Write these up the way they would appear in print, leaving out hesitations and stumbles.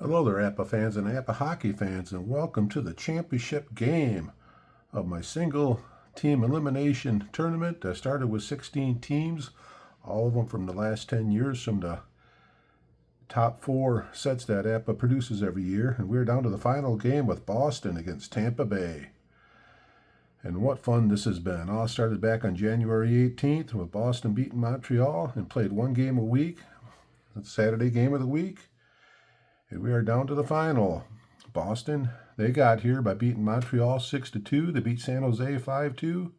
Hello there, Apba fans and Apba Hockey fans, and welcome to the championship game of my single team elimination tournament that started with 16 teams, all of them from the last 10 years from the top 4 sets that Apba produces every year. And we're down to the final game with Boston against Tampa Bay. And what fun this has been. All started back on January 18th with Boston beating Montreal and played one game a week. That's Saturday game of the week. And we are down to the final. Boston, they got here by beating Montreal 6-2. They beat San Jose 5-2.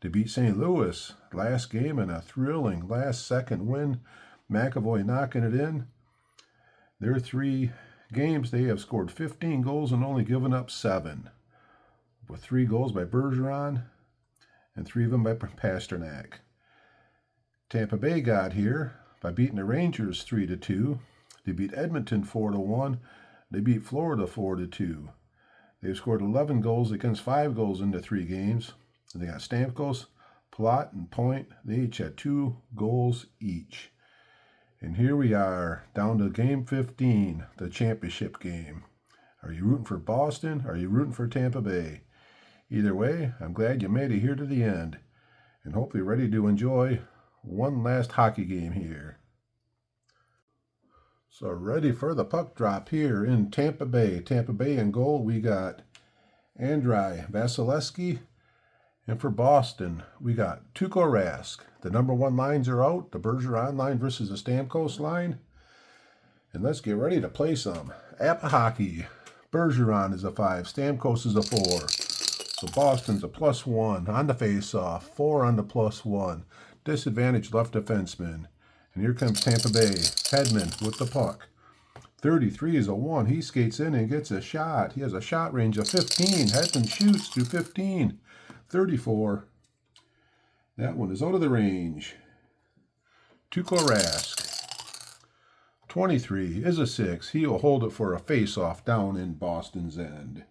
They beat St. Louis last game in a thrilling last-second win. McAvoy knocking it in. Their 3 games, they have scored 15 goals and only given up 7. With 3 goals by Bergeron and 3 of them by Pasternak. Tampa Bay got here by beating the Rangers 3-2. They beat Edmonton 4-1. They beat Florida 4-2. They've scored 11 goals against 5 goals in the 3 games. And they got Stamkos, Palat, and Point. They each had 2 goals each. And here we are, down to game 15, the championship game. Are you rooting for Boston? Are you rooting for Tampa Bay? Either way, I'm glad you made it here to the end. And hope you're ready to enjoy one last hockey game here. So ready for the puck drop here in Tampa Bay. Tampa Bay in goal, we got Andrei Vasilevsky. And for Boston, we got Tuukka Rask. The number 1 lines are out. The Bergeron line versus the Stamkos line. And let's get ready to play some Apba Hockey. Bergeron is a 5. Stamkos is a 4. So Boston's a +1 on the faceoff. 4 on the +1. Disadvantage left defenseman. And here comes Tampa Bay. Hedman with the puck. 33 is a 1. He skates in and gets a shot. He has a shot range of 15. Hedman shoots to 15. 34. That one is out of the range. Tuukka Rask. 23 is a 6. He will hold it for a face-off down in Boston's end.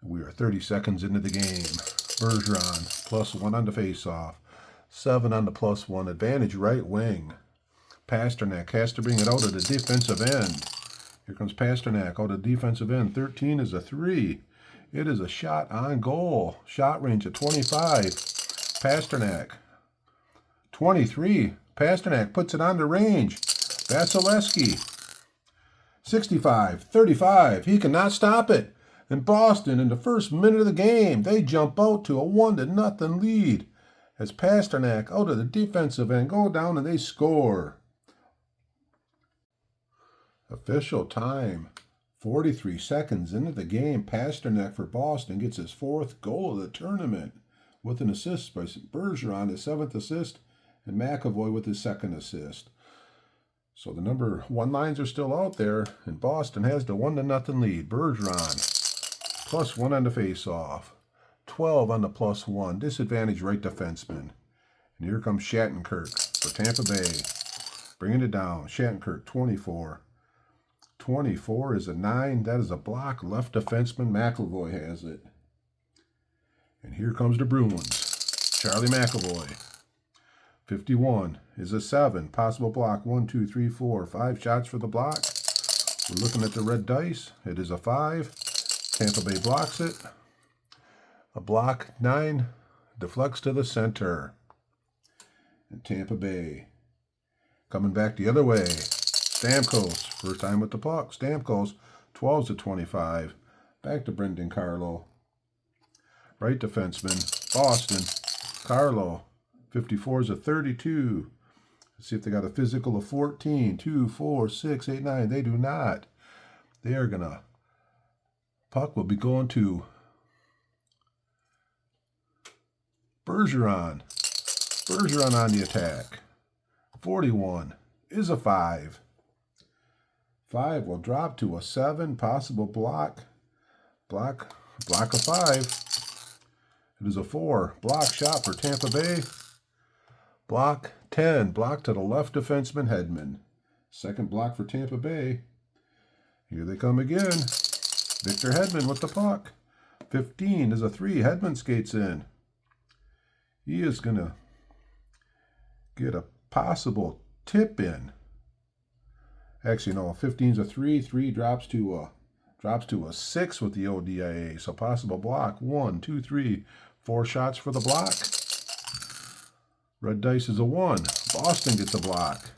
We are 30 seconds into the game. Bergeron +1 on the face-off. 7 on the +1. Advantage right wing. Pasternak has to bring it out of the defensive end. Here comes Pasternak out of the defensive end. 13 is a 3. It is a shot on goal. Shot range of 25. Pasternak. 23. Pasternak puts it on the range. Vasilevsky. 65. 35. He cannot stop it. And Boston, in the first minute of the game, they jump out to a 1-0 lead. As Pasternak out of the defensive end go down and they score. Official time. 43 seconds into the game. Pasternak for Boston gets his 4th goal of the tournament with an assist by Bergeron, his 7th assist, and McAvoy with his 2nd assist. So the number 1 lines are still out there, and Boston has the 1-0 lead. Bergeron +1 on the face-off. 12 on the +1. Disadvantage right defenseman. And here comes Shattenkirk for Tampa Bay. Bringing it down. Shattenkirk, 24. 24 is a 9. That is a block. Left defenseman McAvoy has it. And here comes the Bruins. Charlie McAvoy. 51 is a 7. Possible block. 1, 2, 3, 4. 5 shots for the block. We're looking at the red dice. It is a 5. Tampa Bay blocks it. A block 9 deflects to the center. And Tampa Bay coming back the other way. Stamkos, first time with the puck. Stamkos, 12 to 25. Back to Brendan Carlo. Right defenseman, Boston. Carlo, 54 is a 32. Let's see if they got a physical of 14. 2, 4, 6, 8, 9. They do not. They are going to. Puck will be going to Bergeron. Bergeron on the attack. 41 is a 5. 5 will drop to a 7. Possible block. Block of 5. It is a 4. Block shot for Tampa Bay. Block 10. Block to the left defenseman Hedman. 2nd block for Tampa Bay. Here they come again. Victor Hedman with the puck. 15 is a 3. Hedman skates in. He is going to get a possible tip in. Actually, no, 15's a 3. 3 drops to a 6 with the ODIA. So possible block. 1, 2, 3, 4 shots for the block. Red dice is a 1. Boston gets a block.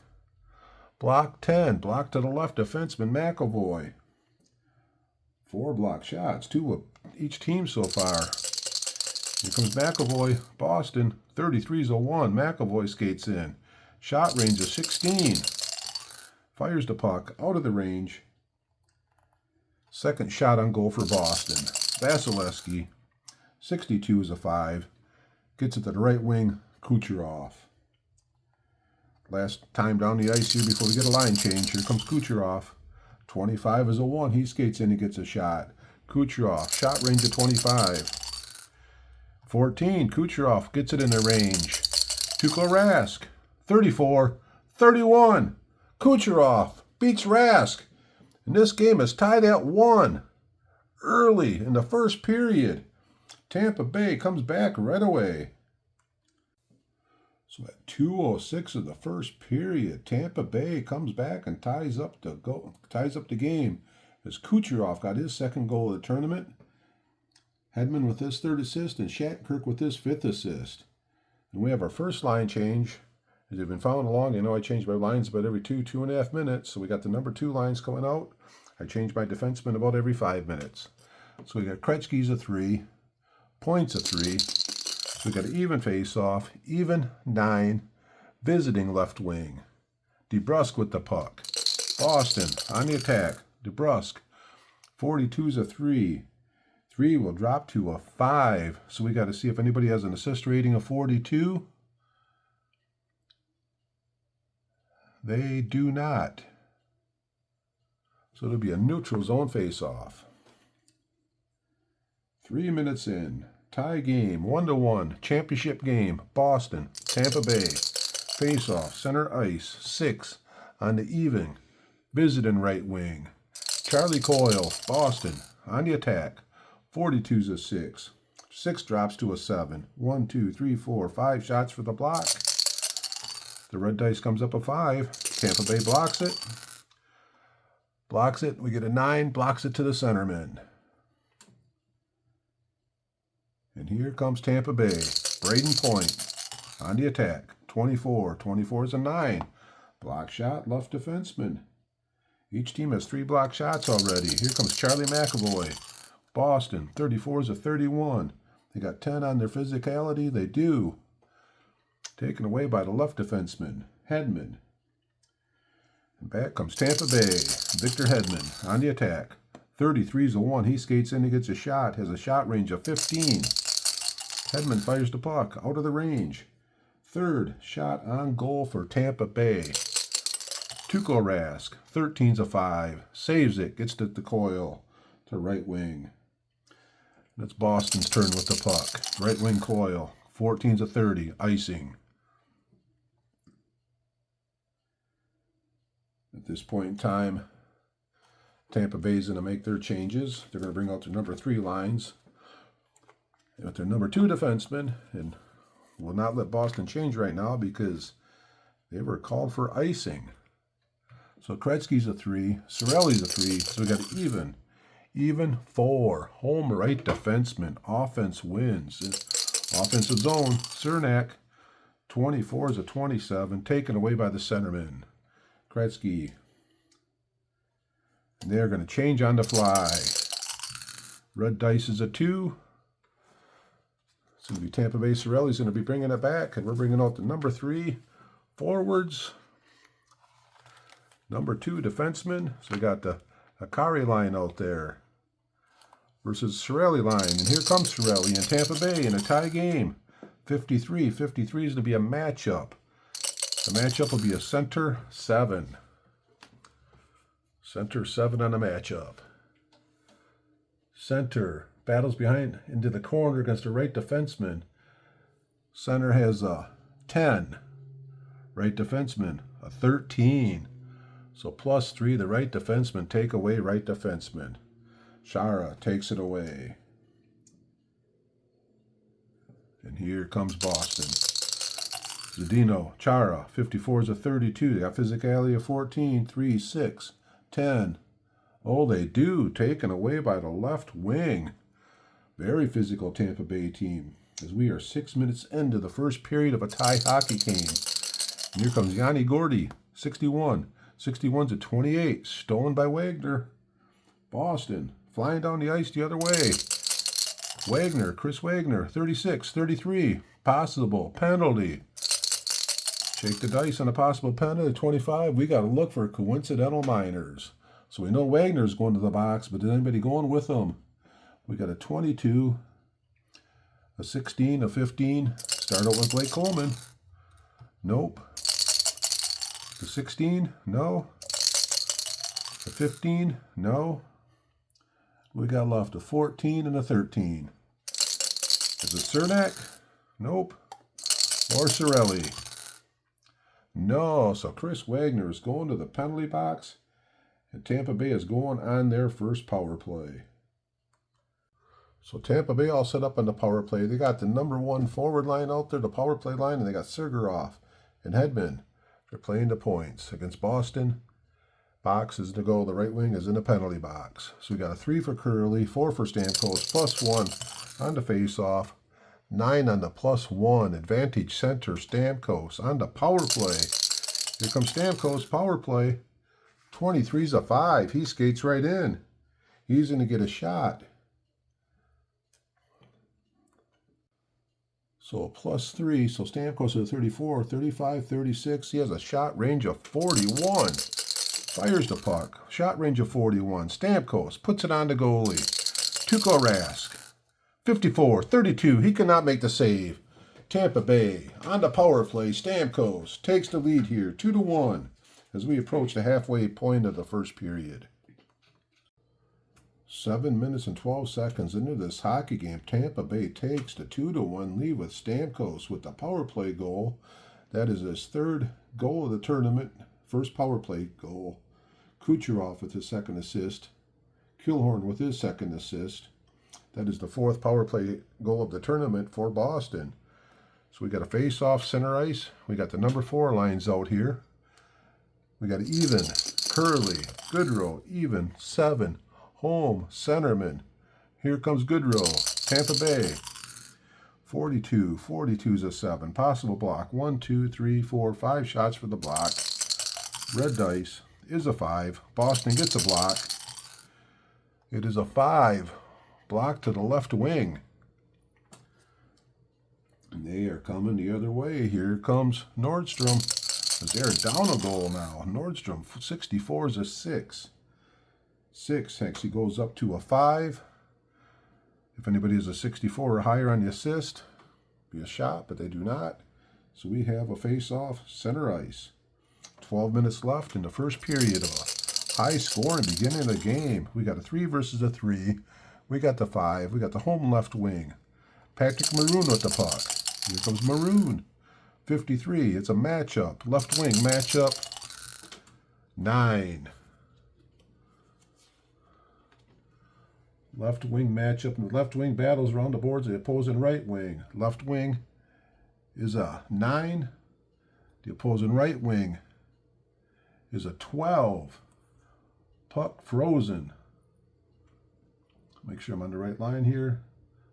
Block 10. Block to the left defenseman McAvoy. 4 block shots. 2 of each team so far. Here comes McAvoy. Boston. 33's a 1. McAvoy skates in. Shot range of 16. Fires the puck out of the range. Second shot on goal for Boston. Vasilevsky. 62 is a 5. Gets it to the right wing. Kucherov. Last time down the ice here before we get a line change. Here comes Kucherov. 25 is a 1. He skates in and gets a shot. Kucherov. Shot range of 25. 14. Kucherov gets it in the range. Tuukka Rask. 34. 31. Kucherov beats Rask. And this game is tied at 1. Early in the first period. Tampa Bay comes back right away. So at 2:06 of the first period, Tampa Bay comes back and ties up the game as Kucherov got his second goal of the tournament. Hedman with his 3rd assist and Shattenkirk with his 5th assist. And we have our first line change. As you've been following along, you know I change my lines about every 2.5 minutes. So we got the number 2 lines coming out. I change my defenseman about every 5 minutes. So we got Gretzky's a 3, Point's a 3. So we got an even face-off, even 9, visiting left wing. DeBrusk with the puck. Boston on the attack. DeBrusk. 42's a 3. 3 will drop to a 5. So we got to see if anybody has an assist rating of 42. They do not. So it'll be a neutral zone face-off. 3 minutes in. Tie game, 1-1. Championship game, Boston, Tampa Bay. Face-off, center ice, 6 on the even. Visiting right wing. Charlie Coyle, Boston, on the attack. 42's a 6. 6 drops to a 7. 1, 2, 3, 4, 5 shots for the block. The red dice comes up a 5. Tampa Bay blocks it. Blocks it. We get a 9. Blocks it to the centerman. And here comes Tampa Bay. Braden Point on the attack. 24. 24 is a 9. Block shot, left defenseman. Each team has 3 block shots already. Here comes Charlie McAvoy. Boston. 34 is a 31. They got 10 on their physicality. They do. Taken away by the left defenseman, Hedman. And back comes Tampa Bay. Victor Hedman on the attack. 33 is a 1. He skates in and gets a shot. Has a shot range of 15. Hedman fires the puck out of the range. 3rd shot on goal for Tampa Bay. Tuukka Rask. 13's a 5. Saves it. Gets it to Coyle to right wing. That's Boston's turn with the puck. Right wing Coyle. 14's a 30. Icing. At this point in time, Tampa Bay's going to make their changes. They're going to bring out their number 3 lines with their number 2 defenseman, and will not let Boston change right now because they were called for icing. So Gretzky's a 3, Cirelli's a 3, so we got even. Even 4. Home right defenseman. Offense wins. Offensive zone. Cernak. 24 is a 27. Taken away by the centerman. Gretzky. And they're going to change on the fly. Red dice is a 2. It's going to be Tampa Bay. Cirelli's going to be bringing it back. And we're bringing out the number 3 forwards. Number 2 defenseman. So we got the Akari line out there versus Cirelli line. And here comes Cirelli in Tampa Bay in a tie game. 53. 53 is going to be a matchup. The matchup will be a center 7. Center 7 on the matchup. Center battles behind into the corner against the right defenseman. Center has a 10. Right defenseman a 13. So +3, the right defenseman, take away right defenseman. Shara takes it away. And here comes Boston. Zdeno Chara, 54 is a 32. They got physicality of 14, 3, 6, 10. Oh, they do. Taken away by the left wing. Very physical Tampa Bay team. As we are 6 minutes into the first period of a tie hockey game. And here comes Yanni Gordy, 61. 61's a 28. Stolen by Wagner. Boston flying down the ice the other way. Wagner, Chris Wagner, 36, 33. Possible penalty. Shake the dice on a possible penalty. 25. We got to look for coincidental minors. So we know Wagner's going to the box, but is anybody going with him? We got a 22, a 16, a 15. Start out with Blake Coleman. Nope. The 16, no. The 15, no. We got left a 14 and a 13. Is it Cernak? Nope. Or Cirelli? No. So Chris Wagner is going to the penalty box, and Tampa Bay is going on their first power play. So Tampa Bay all set up on the power play. They got the number 1 forward line out there, the power play line, and they got Sergaroff and Hedman. They're playing the points against Boston. Box is to go. The right wing is in the penalty box. So we got a 3 for Curley, 4 for Stamkos, +1 on the face-off, 9 on the +1. Advantage center, Stamkos on the power play. Here comes Stamkos, power play. 23's a 5. He skates right in. He's going to get a shot. So a +3. So Stamkos is a 34, 35, 36. He has a shot range of 41. Fires the puck. Shot range of 41. Stamkos puts it on the goalie. Tuukka Rask. 54, 32. He cannot make the save. Tampa Bay on the power play. Stamkos takes the lead here, 2-1, as we approach the halfway point of the first period. 7 minutes and 12 seconds into this hockey game, Tampa Bay takes the 2-1 lead with Stamkos with the power play goal. That is his 3rd goal of the tournament. First power play goal. Kucherov with his 2nd assist. Killorn with his 2nd assist. That is the 4th power play goal of the tournament for Boston. So we got a face-off center ice. We got the number 4 lines out here. We got even, Curley, Goodrow, even, 7. Home, centerman. Here comes Goodrow. Tampa Bay. 42. 42's a 7. Possible block. 1, 2, 3, 4, 5 shots for the block. Red dice is a 5. Boston gets a block. It is a 5. Block to the left wing. And they are coming the other way. Here comes Nordstrom. As they're down a goal now. Nordstrom, 64 is a 6. 6 actually goes up to a 5. If anybody is a 64 or higher on the assist, be a shot, but they do not. So we have a face-off center ice. 12 minutes left in the first period of a high scoring beginning of the game. We got a 3 versus a 3. We got the 5. We got the home left wing. Patrick Maroon with the puck. Here comes Maroon. 53. It's a matchup. Left wing matchup. 9. Left wing matchup. And the left wing battles around the boards of the opposing right wing. Left wing is a 9. The opposing right wing is a 12. Puck frozen. Make sure I'm on the right line here.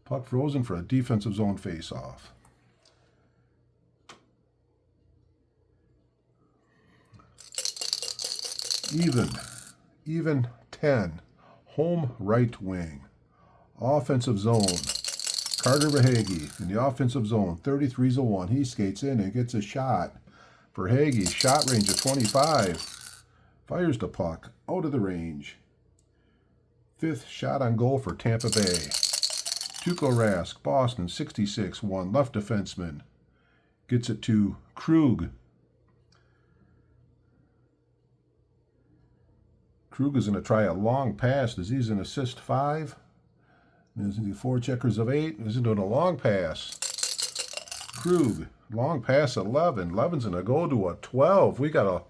Puck frozen for a defensive zone face-off. Even 10. Home right wing. Offensive zone. Carter Verhaeghe in the offensive zone. 33's a 1. He skates in and gets a shot. Verhaeghe, shot range of 25. Fires the puck out of the range. 5th shot on goal for Tampa Bay. Tuukka Rask, Boston, 66-1. Left defenseman. Gets it to Krug. Krug is going to try a long pass as he's an assist 5. There's the 4 checkers of 8. He's doing a long pass. Krug, long pass 11. 11's going to go to a 12. We got a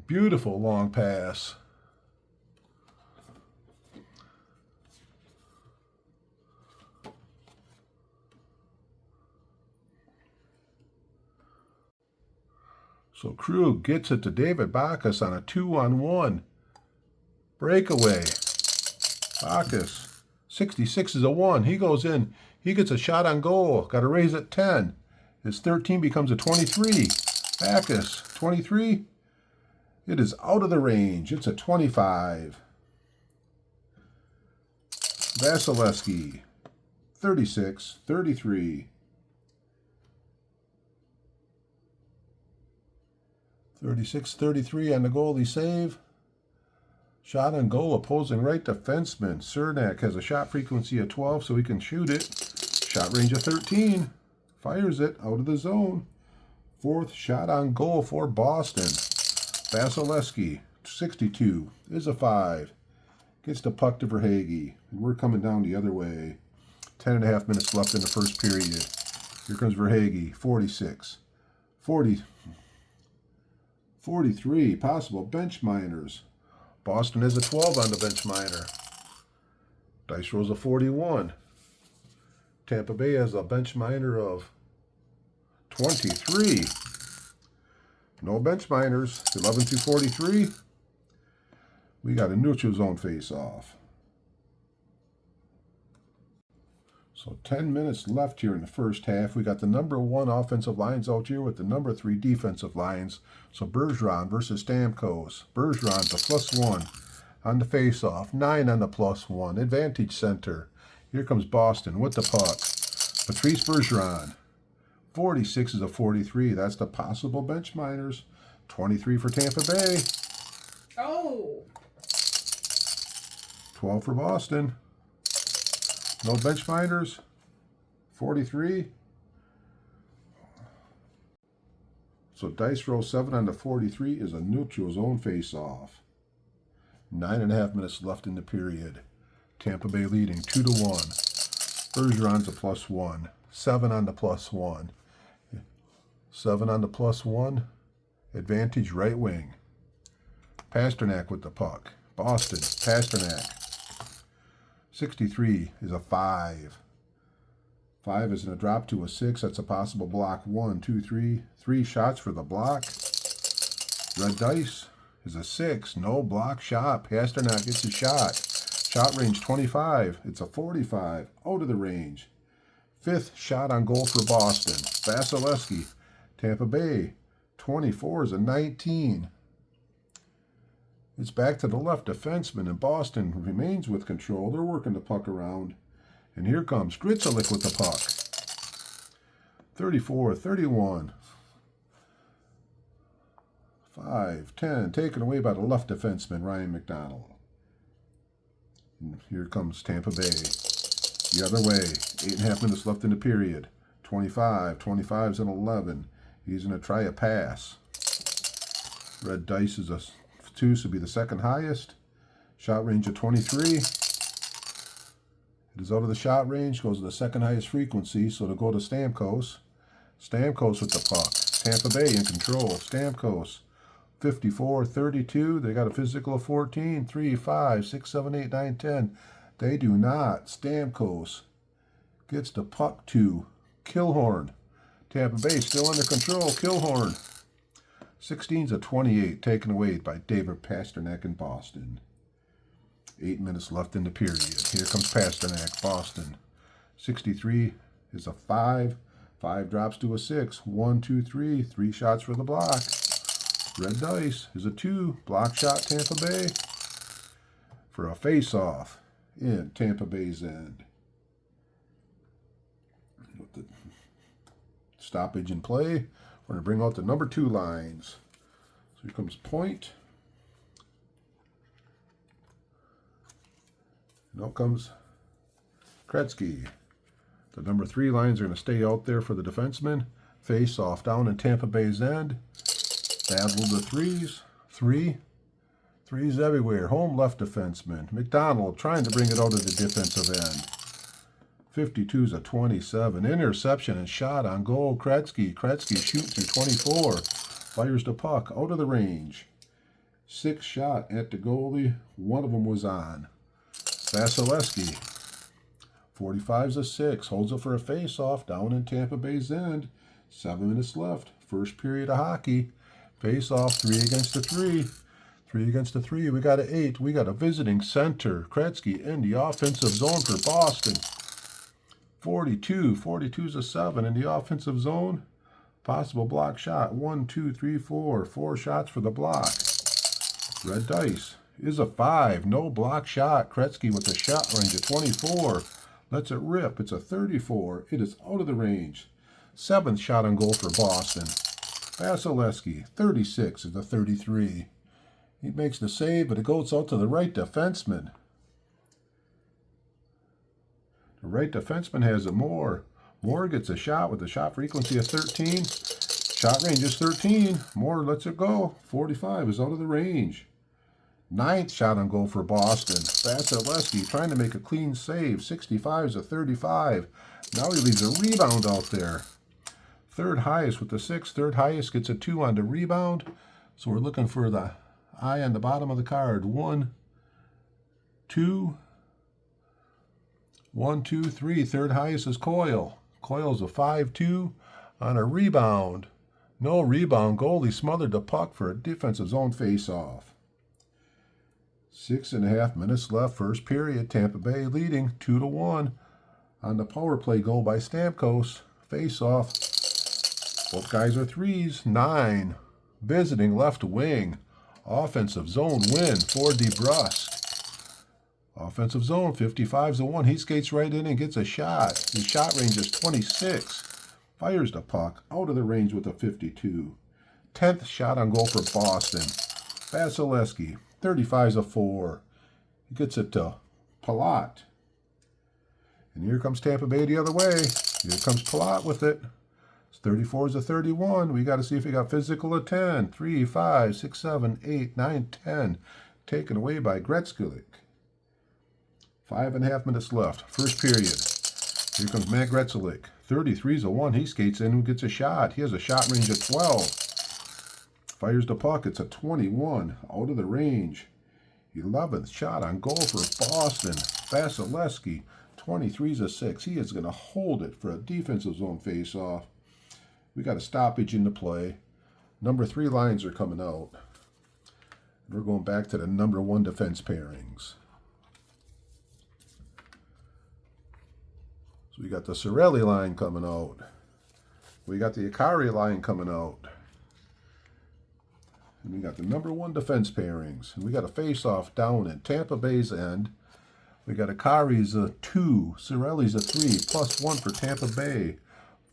beautiful long pass. So Krug gets it to David Backes on a 2-on-1 breakaway. Backes, 66 is a 1. He goes in. He gets a shot on goal. Got to raise it 10. His 13 becomes a 23. Backes, 23. It is out of the range. It's a 25. Vasilevsky, 36, 33. 36-33 on the goalie save. Shot on goal, opposing right defenseman. Cernak has a shot frequency of 12, so he can shoot it. Shot range of 13. Fires it out of the zone. 4th shot on goal for Boston. Vasilevsky, 62, is a 5. Gets the puck to Verhaeghe. And we're coming down the other way. 10.5 minutes left in the first period. Here comes Verhaeghe, 46. 43, possible bench minors. Boston has a 12 on the bench minor. Dice rolls a 41. Tampa Bay has a bench minor of 23. No bench minors. 11-43. We got a neutral zone face-off. So 10 minutes left here in the first half. We got the number 1 offensive lines out here with the number 3 defensive lines. So Bergeron versus Stamkos. Bergeron's a +1 on the face-off. 9 on the +1. Advantage center. Here comes Boston with the puck. Patrice Bergeron. 46 is a 43. That's the possible bench minors. 23 for Tampa Bay. Oh. 12 for Boston. No bench minors. 43. So dice roll 7 on the 43 is a neutral zone face-off. 9.5 minutes left in the period. Tampa Bay leading 2-1. Bergeron's a +1. 7 on the +1. 7 on the +1. Advantage right wing. Pasternak with the puck. Boston, Pasternak. 63 is a 5. 5 is going to drop to a 6. That's a possible block. 1, 2, 3. 3 shots for the block. Red dice is a 6. No block shot. Pasternak gets a shot. Shot range 25. It's a 45. Out of the range. 5th shot on goal for Boston. Vasilevsky. Tampa Bay. 24 is a 19. It's back to the left defenseman, and Boston remains with control. They're working the puck around. And here comes Gritsalik with the puck. 34-31. 5-10. Taken away by the left defenseman, Ryan McDonald. And here comes Tampa Bay. The other way. 8.5 minutes left in the period. 25. 25's an 11. He's going to try a pass. Red dice is a 2, so be the second highest. Shot range of 23. It is out of the shot range, goes to the second highest frequency, so to go to Stamkos. Stamkos with the puck. Tampa Bay in control. Stamkos, 54-32. They got a physical of 14. 3, 5, 6, 7, 8, 9, 10. They do not. Stamkos gets the puck to Killhorn. Tampa Bay still under control. Killhorn. 16's a 28, taken away by David Pasternak in Boston. 8 minutes left in the period. Here comes Pasternak, Boston. 63 is a 5. 5 drops to a 6. 1, 2, 3. 3 shots for the block. Red dice is a 2. Block shot, Tampa Bay. For a face-off in Tampa Bay's end. With the stoppage in play. We're going to bring out the number 2 lines. So here comes Point. And out comes Gretzky. The number 3 lines are going to stay out there for the defenseman. Face off down in Tampa Bay's end. Battle the 3s. 3s everywhere. Home left defenseman. McDonald trying to bring it out of the defensive end. 52's a 27. Interception and shot on goal. Gretzky shoots through 24. Fires the puck out of the range. 6 shot at the goalie. 1 of them was on. Vasilevsky. 45's a 6. Holds it for a face-off down in Tampa Bay's end. 7 minutes left. First period of hockey. Face off, 3 against the 3. 3 against the 3. We got an 8. We got a visiting center. Kretzky in the offensive zone for Boston. 42. 42's a 7 in the offensive zone. Possible block shot. 1, 2, 3, 4. 4 shots for the block. Red dice is a 5. No block shot. Kretzky with a shot range of 24. Lets it rip. It's a 34. It is out of the range. 7th shot on goal for Boston. Vasilevsky, 36 is a 33. He makes the save, but it goes out to the right defenseman. The right defenseman has it more. Moore gets a shot with a shot frequency of 13. Shot range is 13. Moore lets it go. 45 is out of the range. 9th shot on goal for Boston. Vasilevsky trying to make a clean save. 65 is a 35. Now he leaves a rebound out there. 3rd highest with the 6. 3rd highest gets a 2 on the rebound. So we're looking for the eye on the bottom of the card. 1, 2. 1, 2, 3. 3rd highest is Coyle. Coyle's a 5-2 on a rebound. No rebound. Goalie smothered the puck for a defensive zone face-off. 6.5 minutes left. First period. Tampa Bay leading 2-1 on the power play goal by Stamkos. Face-off. Both guys are 3s. 9. Visiting left wing. Offensive zone win for DeBrusk. Offensive zone, 55's a 1. He skates right in and gets a shot. His shot range is 26. Fires the puck out of the range with a 52. 10th shot on goal for Boston. Vasilevsky, 35's a 4. He gets it to Palat. And here comes Tampa Bay the other way. Here comes Palat with it. 34's a 31. We got to see if he got physical at 10. 3, 5, 6, 7, 8, 9, 10. Taken away by Gretzky. 5.5 minutes left. First period. Here comes Matt Gretzky. 33's a 1. He skates in and gets a shot. He has a shot range of 12. Fires the puck. It's a 21. Out of the range. 11th shot on goal for Boston. Vasilevsky. 23's a 6. He is going to hold it for a defensive zone face-off. We got a stoppage in the play. Number 3 lines are coming out. We're going back to the number 1 defense pairings. So we got the Cirelli line coming out. We got the Akari line coming out. And we got the number 1 defense pairings. And we got a face-off down at Tampa Bay's end. We got Akari's a 2. Cirelli's a 3. +1 for Tampa Bay.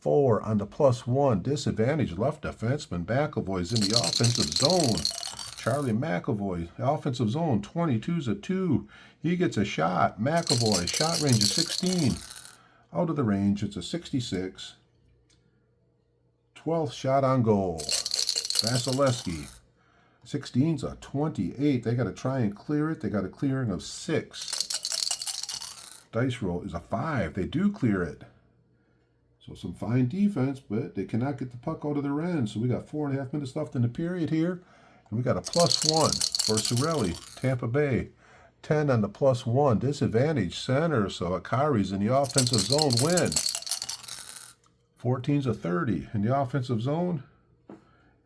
4 on the +1. Disadvantage left defenseman. McAvoy's in the offensive zone. Charlie McAvoy, offensive zone. 22's a 2. He gets a shot. McAvoy, shot range is 16. Out of the range, it's a 66. 12th shot on goal. Vasilevsky. 16's a 28. They got to try and clear it. They got a clearing of 6. Dice roll is a 5. They do clear it. So some fine defense, but they cannot get the puck out of their end. So we got 4.5 minutes left in the period here. And we got a +1 for Cirelli, Tampa Bay. 10 on the +1. Disadvantage center, so Akari's in the offensive zone win. 14's a 30. In the offensive zone,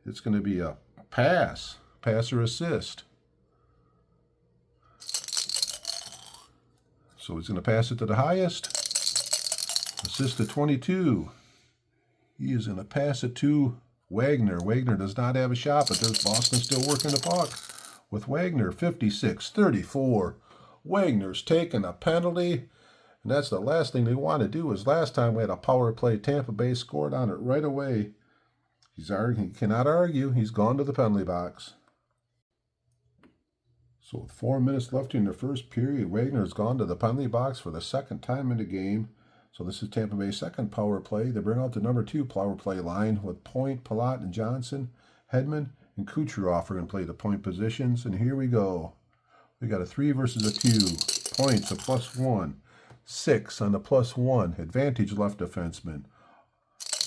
it's going to be a pass or assist. So he's going to pass it to the highest. Assist to 22. He is going to pass it to Wagner. Wagner does not have a shot, but there's Boston still working the puck with Wagner. 56-34. Wagner's taking a penalty, and that's the last thing they want to do. Is last time we had a power play, Tampa Bay scored on it right away. He cannot argue. He's gone to the penalty box. So with 4 minutes left in the first period, Wagner has gone to the penalty box for the second time in the game. So this is Tampa Bay's second power play. They bring out the number 2 power play line with Point, Palat, and Johnson. Hedman and Kucherov are going to play the point positions. And here we go. We got a 3 versus a 2. Points a +1. 6 on the +1. Advantage left defenseman.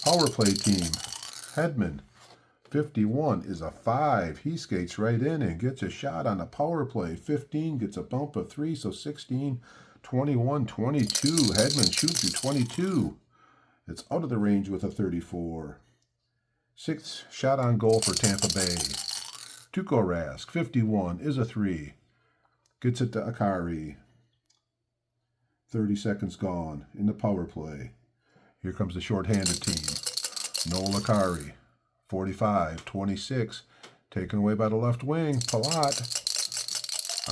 Power play team. Hedman. 51 is a 5. He skates right in and gets a shot on the power play. 15 gets a bump of 3, so 16, 21, 22. Hedman shoots you 22. It's out of the range with a 34. Sixth shot on goal for Tampa Bay. Tuukka Rask, 51, is a 3. Gets it to Akari. 30 seconds gone in the power play. Here comes the shorthanded team. Noel Akari, 45, 26. Taken away by the left wing. Palat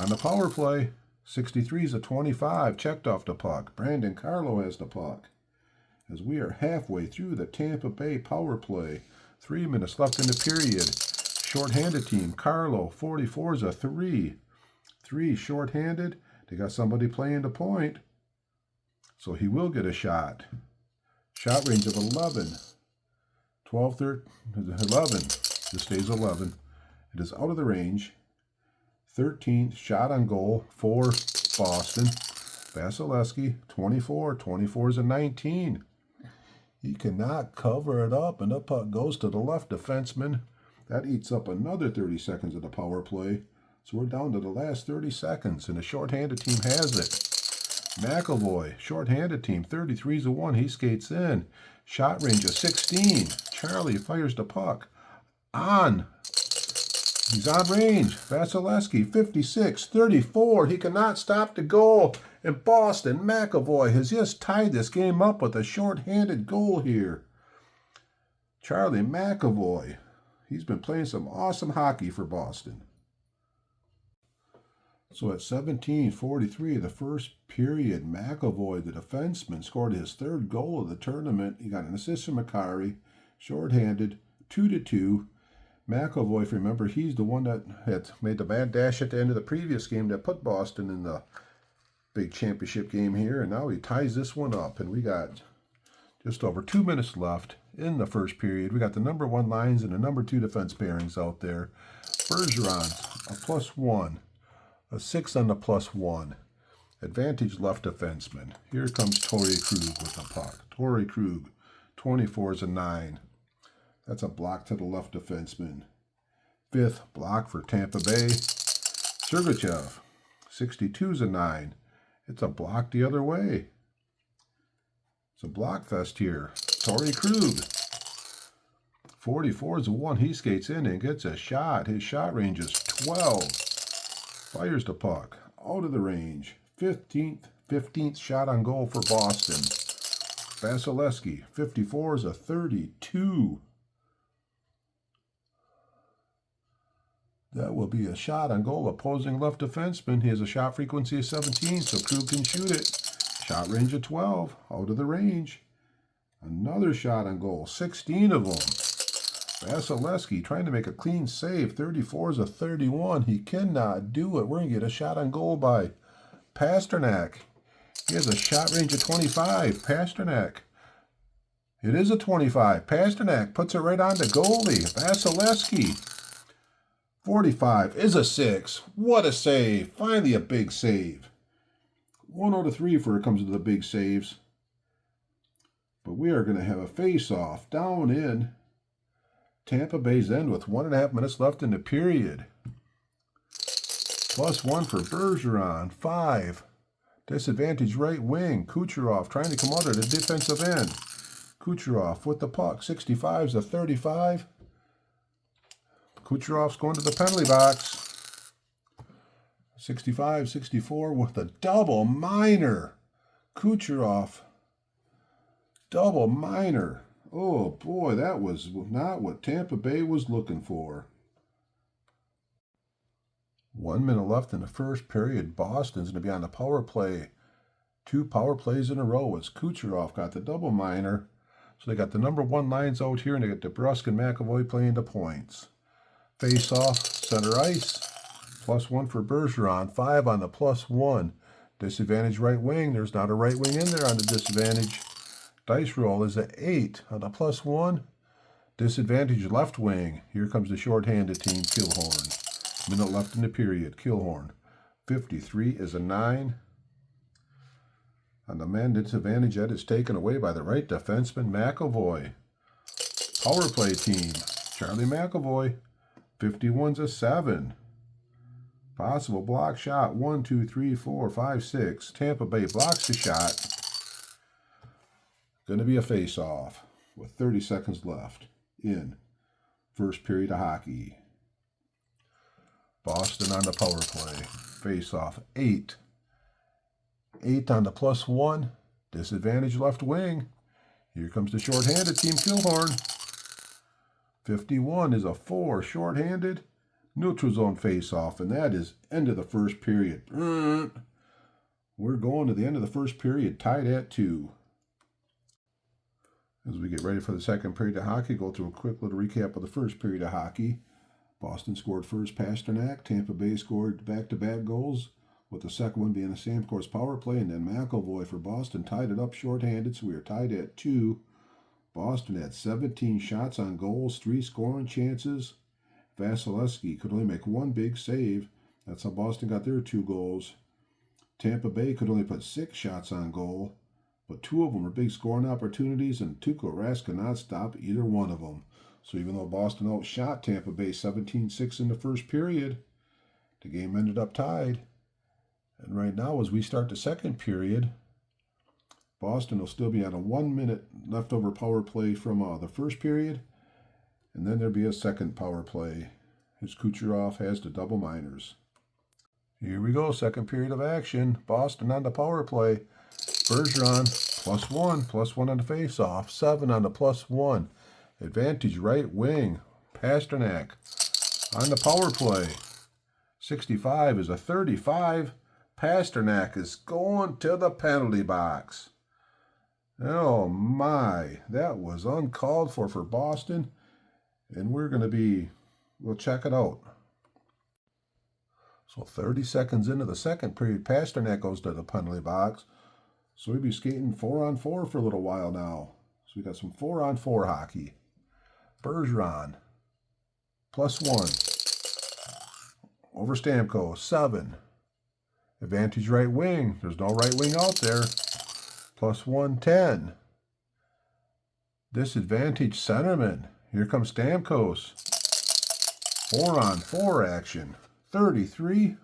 on the power play. 63 is a 25. Checked off the puck. Brandon Carlo has the puck. As we are halfway through the Tampa Bay power play. 3 minutes left in the period. Short-handed team. Carlo, 44 is a 3. 3 short-handed. They got somebody playing the point. So he will get a shot. Shot range of 11. 12, 13, 11. This stays 11. It is out of the range. 13th shot on goal for Boston. Vasilevsky, 24. 24 is a 19. He cannot cover it up, and the puck goes to the left defenseman. That eats up another 30 seconds of the power play. So we're down to the last 30 seconds, and the shorthanded team has it. McAvoy, shorthanded team, 33 is a 1. He skates in. Shot range of 16. Charlie fires the puck. He's on range. Vasilevsky, 56, 34. He cannot stop the goal. And Boston, McAvoy has just tied this game up with a shorthanded goal here. Charlie McAvoy. He's been playing some awesome hockey for Boston. So at 17:43 of the first period, McAvoy, the defenseman, scored his 3rd goal of the tournament. He got an assist from Akari, shorthanded, 2-2. McAvoy, if you remember, he's the one that had made the bad dash at the end of the previous game that put Boston in the big championship game here, and now he ties this one up, and we got just over 2 minutes left in the first period. We got the number 1 lines and the number 2 defense pairings out there. Bergeron, a +1, a 6 on the +1. Advantage left defenseman. Here comes Torrey Krug with the puck. Torrey Krug, 24 is a 9. That's a block to the left defenseman. 5th block for Tampa Bay. Sergachev, 62 is a 9. It's a block the other way. It's a block fest here. Torrey Krug, 44 is a 1. He skates in and gets a shot. His shot range is 12. Fires the puck out of the range. 15th shot on goal for Boston. Vasilevsky, 54 is a 32. That will be a shot on goal. Opposing left defenseman. He has a shot frequency of 17, so Krug can shoot it. Shot range of 12, out of the range. Another shot on goal, 16 of them. Vasilevsky trying to make a clean save. 34 is a 31. He cannot do it. We're going to get a shot on goal by Pasternak. He has a shot range of 25. Pasternak. It is a 25. Pasternak puts it right on the goalie. Vasilevsky. 45 is a 6. What a save. Finally a big save. 1 out of 3 for it comes to the big saves. But we are going to have a face-off down in Tampa Bay's end with 1.5 minutes left in the period. +1 for Bergeron. 5. Disadvantage right wing. Kucherov trying to come out of the defensive end. Kucherov with the puck. 65 is a 35. Kucherov's going to the penalty box. 65, 64 with a double minor. Kucherov, double minor. Oh boy, that was not what Tampa Bay was looking for. 1 minute left in the first period. Boston's going to be on the power play. 2 power plays in a row as Kucherov got the double minor. So they got the number 1 lines out here, and they got DeBrusk and McAvoy playing the points. Face off, center ice. +1 for Bergeron. 5 on the +1. Disadvantage right wing. There's not a right wing in there on the disadvantage. Dice roll is at 8 on the +1. Disadvantage left wing. Here comes the shorthanded team, Killhorn. Minute left in the period. Killhorn. 53 is a 9. On the man disadvantage, that is taken away by the right defenseman, McAvoy. Power play team. Charlie McAvoy. 51's a 7. Possible block shot. 1, 2, 3, 4, 5, 6. Tampa Bay blocks the shot. Going to be a face-off with 30 seconds left in first period of hockey. Boston on the power play. Face-off, 8. 8 on the +1. Disadvantage left wing. Here comes the shorthanded team, Killhorn. 51 is a 4, shorthanded. Neutral zone face-off, and that is end of the first period. We're going to the end of the first period, tied at 2. As we get ready for the second period of hockey, go through a quick little recap of the first period of hockey. Boston scored first, Pasternak. Tampa Bay scored back-to-back goals, with the second one being a Stamkos power play, and then McAvoy for Boston tied it up shorthanded, so we are tied at 2. Boston had 17 shots on goals, 3 scoring chances. Vasilevsky could only make 1 big save. That's how Boston got their 2 goals. Tampa Bay could only put 6 shots on goal, but 2 of them were big scoring opportunities, and Tuukka Rask could not stop either one of them. So even though Boston outshot Tampa Bay 17-6 in the first period, the game ended up tied. And right now, as we start the second period, Boston will still be on a 1-minute leftover power play from the first period, and then there'll be a second power play, as Kucherov has the double minors. Here we go, second period of action. Boston on the power play. Bergeron, +1 on the face-off, 7 on the +1. Advantage right wing. Pasternak on the power play. 65 is a 35. Pasternak is going to the penalty box. Oh my, that was uncalled for Boston. And we'll check it out. So 30 seconds into the second period, Pasternak goes to the penalty box. So we'll be skating 4-on-4 for a little while now. So we got some 4-on-4 hockey. Bergeron, +1. Over Stamkos, 7. Advantage right wing. There's no right wing out there. +1, 10. Disadvantage centerman. Here comes Stamkos. 4-on-4 action. 33.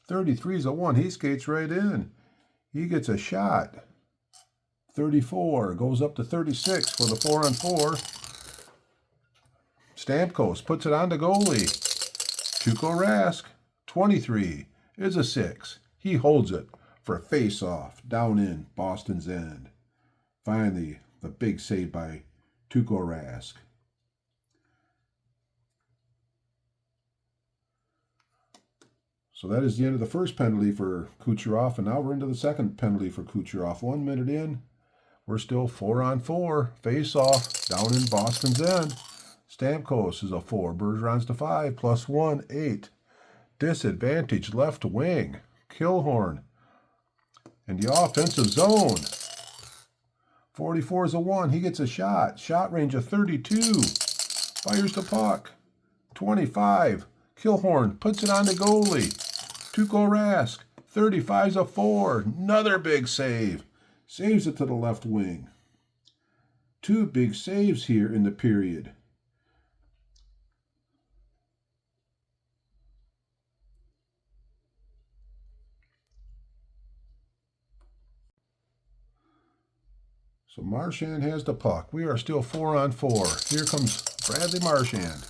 33 is a 1. He skates right in. He gets a shot. 34 goes up to 36 for the 4-on-4. Stamkos puts it on the goalie. Tuukka Rask, 23 is a 6. He holds it for a face-off down in Boston's end. Finally, the big save by Tuukka Rask. So that is the end of the first penalty for Kucherov, and now we're into the second penalty for Kucherov. 1 minute in, we're still 4-on-4, face-off down in Boston's end. Stamkos is a 4, Bergeron's the 5, +1, 8. Disadvantage left wing, Killhorn. In the offensive zone, 44 is a 1, he gets a shot. Shot range of 32, fires the puck. 25, Killhorn puts it on the goalie. Tuukka Rask, 35 is a 4, another big save. Saves it to the left wing. 2 big saves here in the period. So Marchand has the puck. We are still 4-on-4. Here comes Bradley Marchand.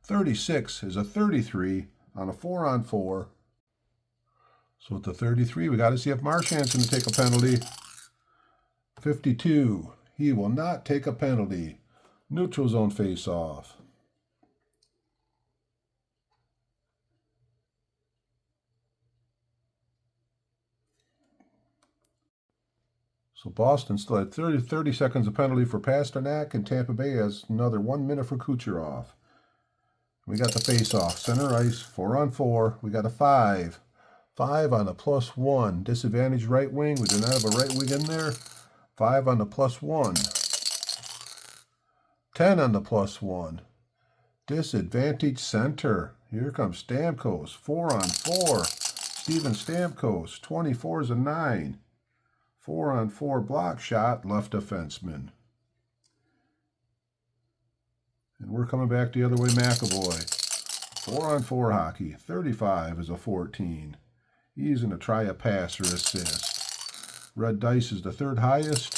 36 is a 33 on a 4-on-4. So with the 33, we got to see if Marchand's going to take a penalty. 52, he will not take a penalty. Neutral zone face-off. So Boston still had 30 seconds of penalty for Pasternak, and Tampa Bay has another 1 minute for Kucherov. We got the face-off, center ice, 4-on-4. We got a 5. 5 on the +1. Disadvantage right wing. We do not have a right wing in there. 5 on the +1. 10 on the +1. Disadvantage center. Here comes Stamkos, 4-on-4. Steven Stamkos, 24 is a 9. 4-on-4 block shot, left defenseman. And we're coming back the other way, McAvoy. 4-on-4 hockey, 35 is a 14. He's going to try a pass or assist. Red Dice is the third highest.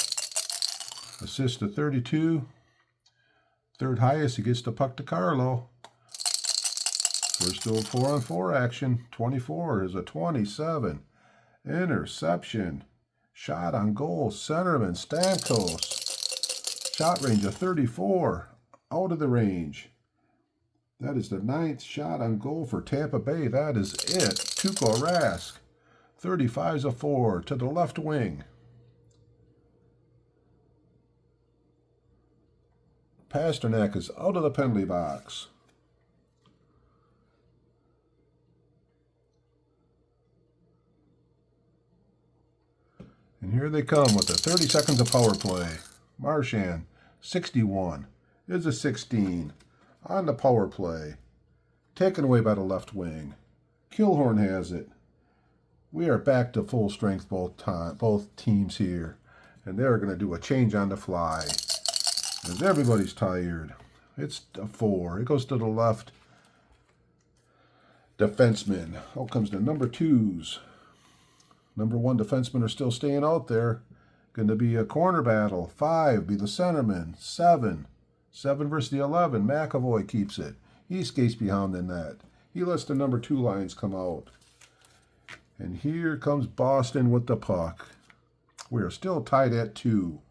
Assist to 32. Third highest, he gets the puck to Carlo. We're still 4-on-4 action. 24 is a 27. Interception. Shot on goal. Centerman Stamkos. Shot range of 34. Out of the range. That is the 9th shot on goal for Tampa Bay. That is it. Tuukka Rask. 35 is a 4 to the left wing. Pasternak is out of the penalty box. And here they come with the 30 seconds of power play. Marchand, 61, is a 16 on the power play. Taken away by the left wing. Killhorn has it. We are back to full strength both teams here. And they're going to do a change on the fly. As everybody's tired. It's a 4. It goes to the left defenseman. Out comes the number 2s. Number 1 defensemen are still staying out there. Going to be a corner battle. 5 be the centerman. 7 versus the 11. McAvoy keeps it. He skates behind the net. He lets the number 2 lines come out. And here comes Boston with the puck. We are still tied at 2.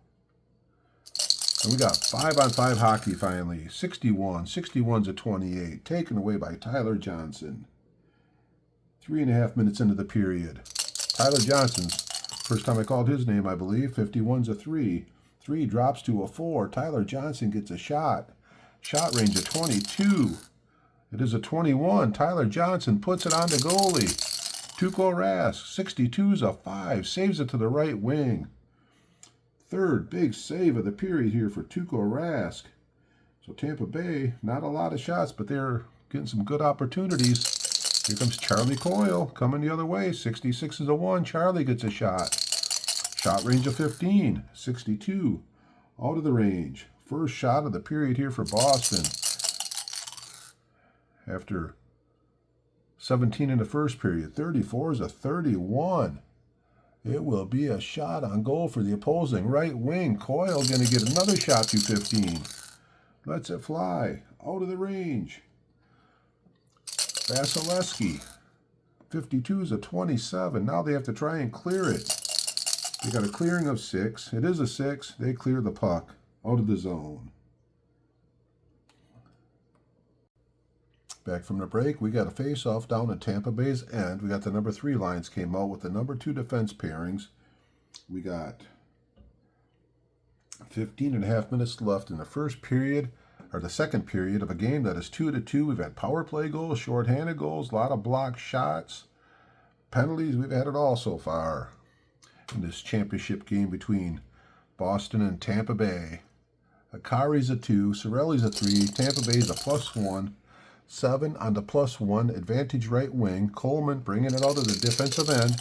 And we got 5-on-5 hockey finally. 61. 61's a 28. Taken away by Tyler Johnson. 3.5 minutes into the period. Tyler Johnson's first time I called his name, I believe. 51's a 3. 3 drops to a 4. Tyler Johnson gets a shot. Shot range of 22. It is a 21. Tyler Johnson puts it on the goalie. Tuukka Rask. 62's a 5. Saves it to the right wing. Third big save of the period here for Tuukka Rask. So Tampa Bay, not a lot of shots, but they're getting some good opportunities. Here comes Charlie Coyle coming the other way. 66 is a 1. Charlie gets a shot. Shot range of 15. 62. Out of the range. First shot of the period here for Boston. After 17 in the first period. 34 is a 31. It will be a shot on goal for the opposing right wing. Coyle going to get another shot to 15. Lets it fly. Out of the range. Vasilevsky. 52 is a 27. Now they have to try and clear it. They got a clearing of 6. It is a 6. They clear the puck out of the zone. Back from the break, we got a face-off down at Tampa Bay's end. We got the number 3 lines came out with the number 2 defense pairings. We got 15.5 minutes left in the first period, or the second period of a game that is 2-2. We've had power play goals, shorthanded goals, a lot of blocked shots, penalties. We've had it all so far in this championship game between Boston and Tampa Bay. Akari's a 2, Cirelli's a 3, Tampa Bay's a +1. 7 on the +1, advantage right wing. Coleman bringing it out of the defensive end.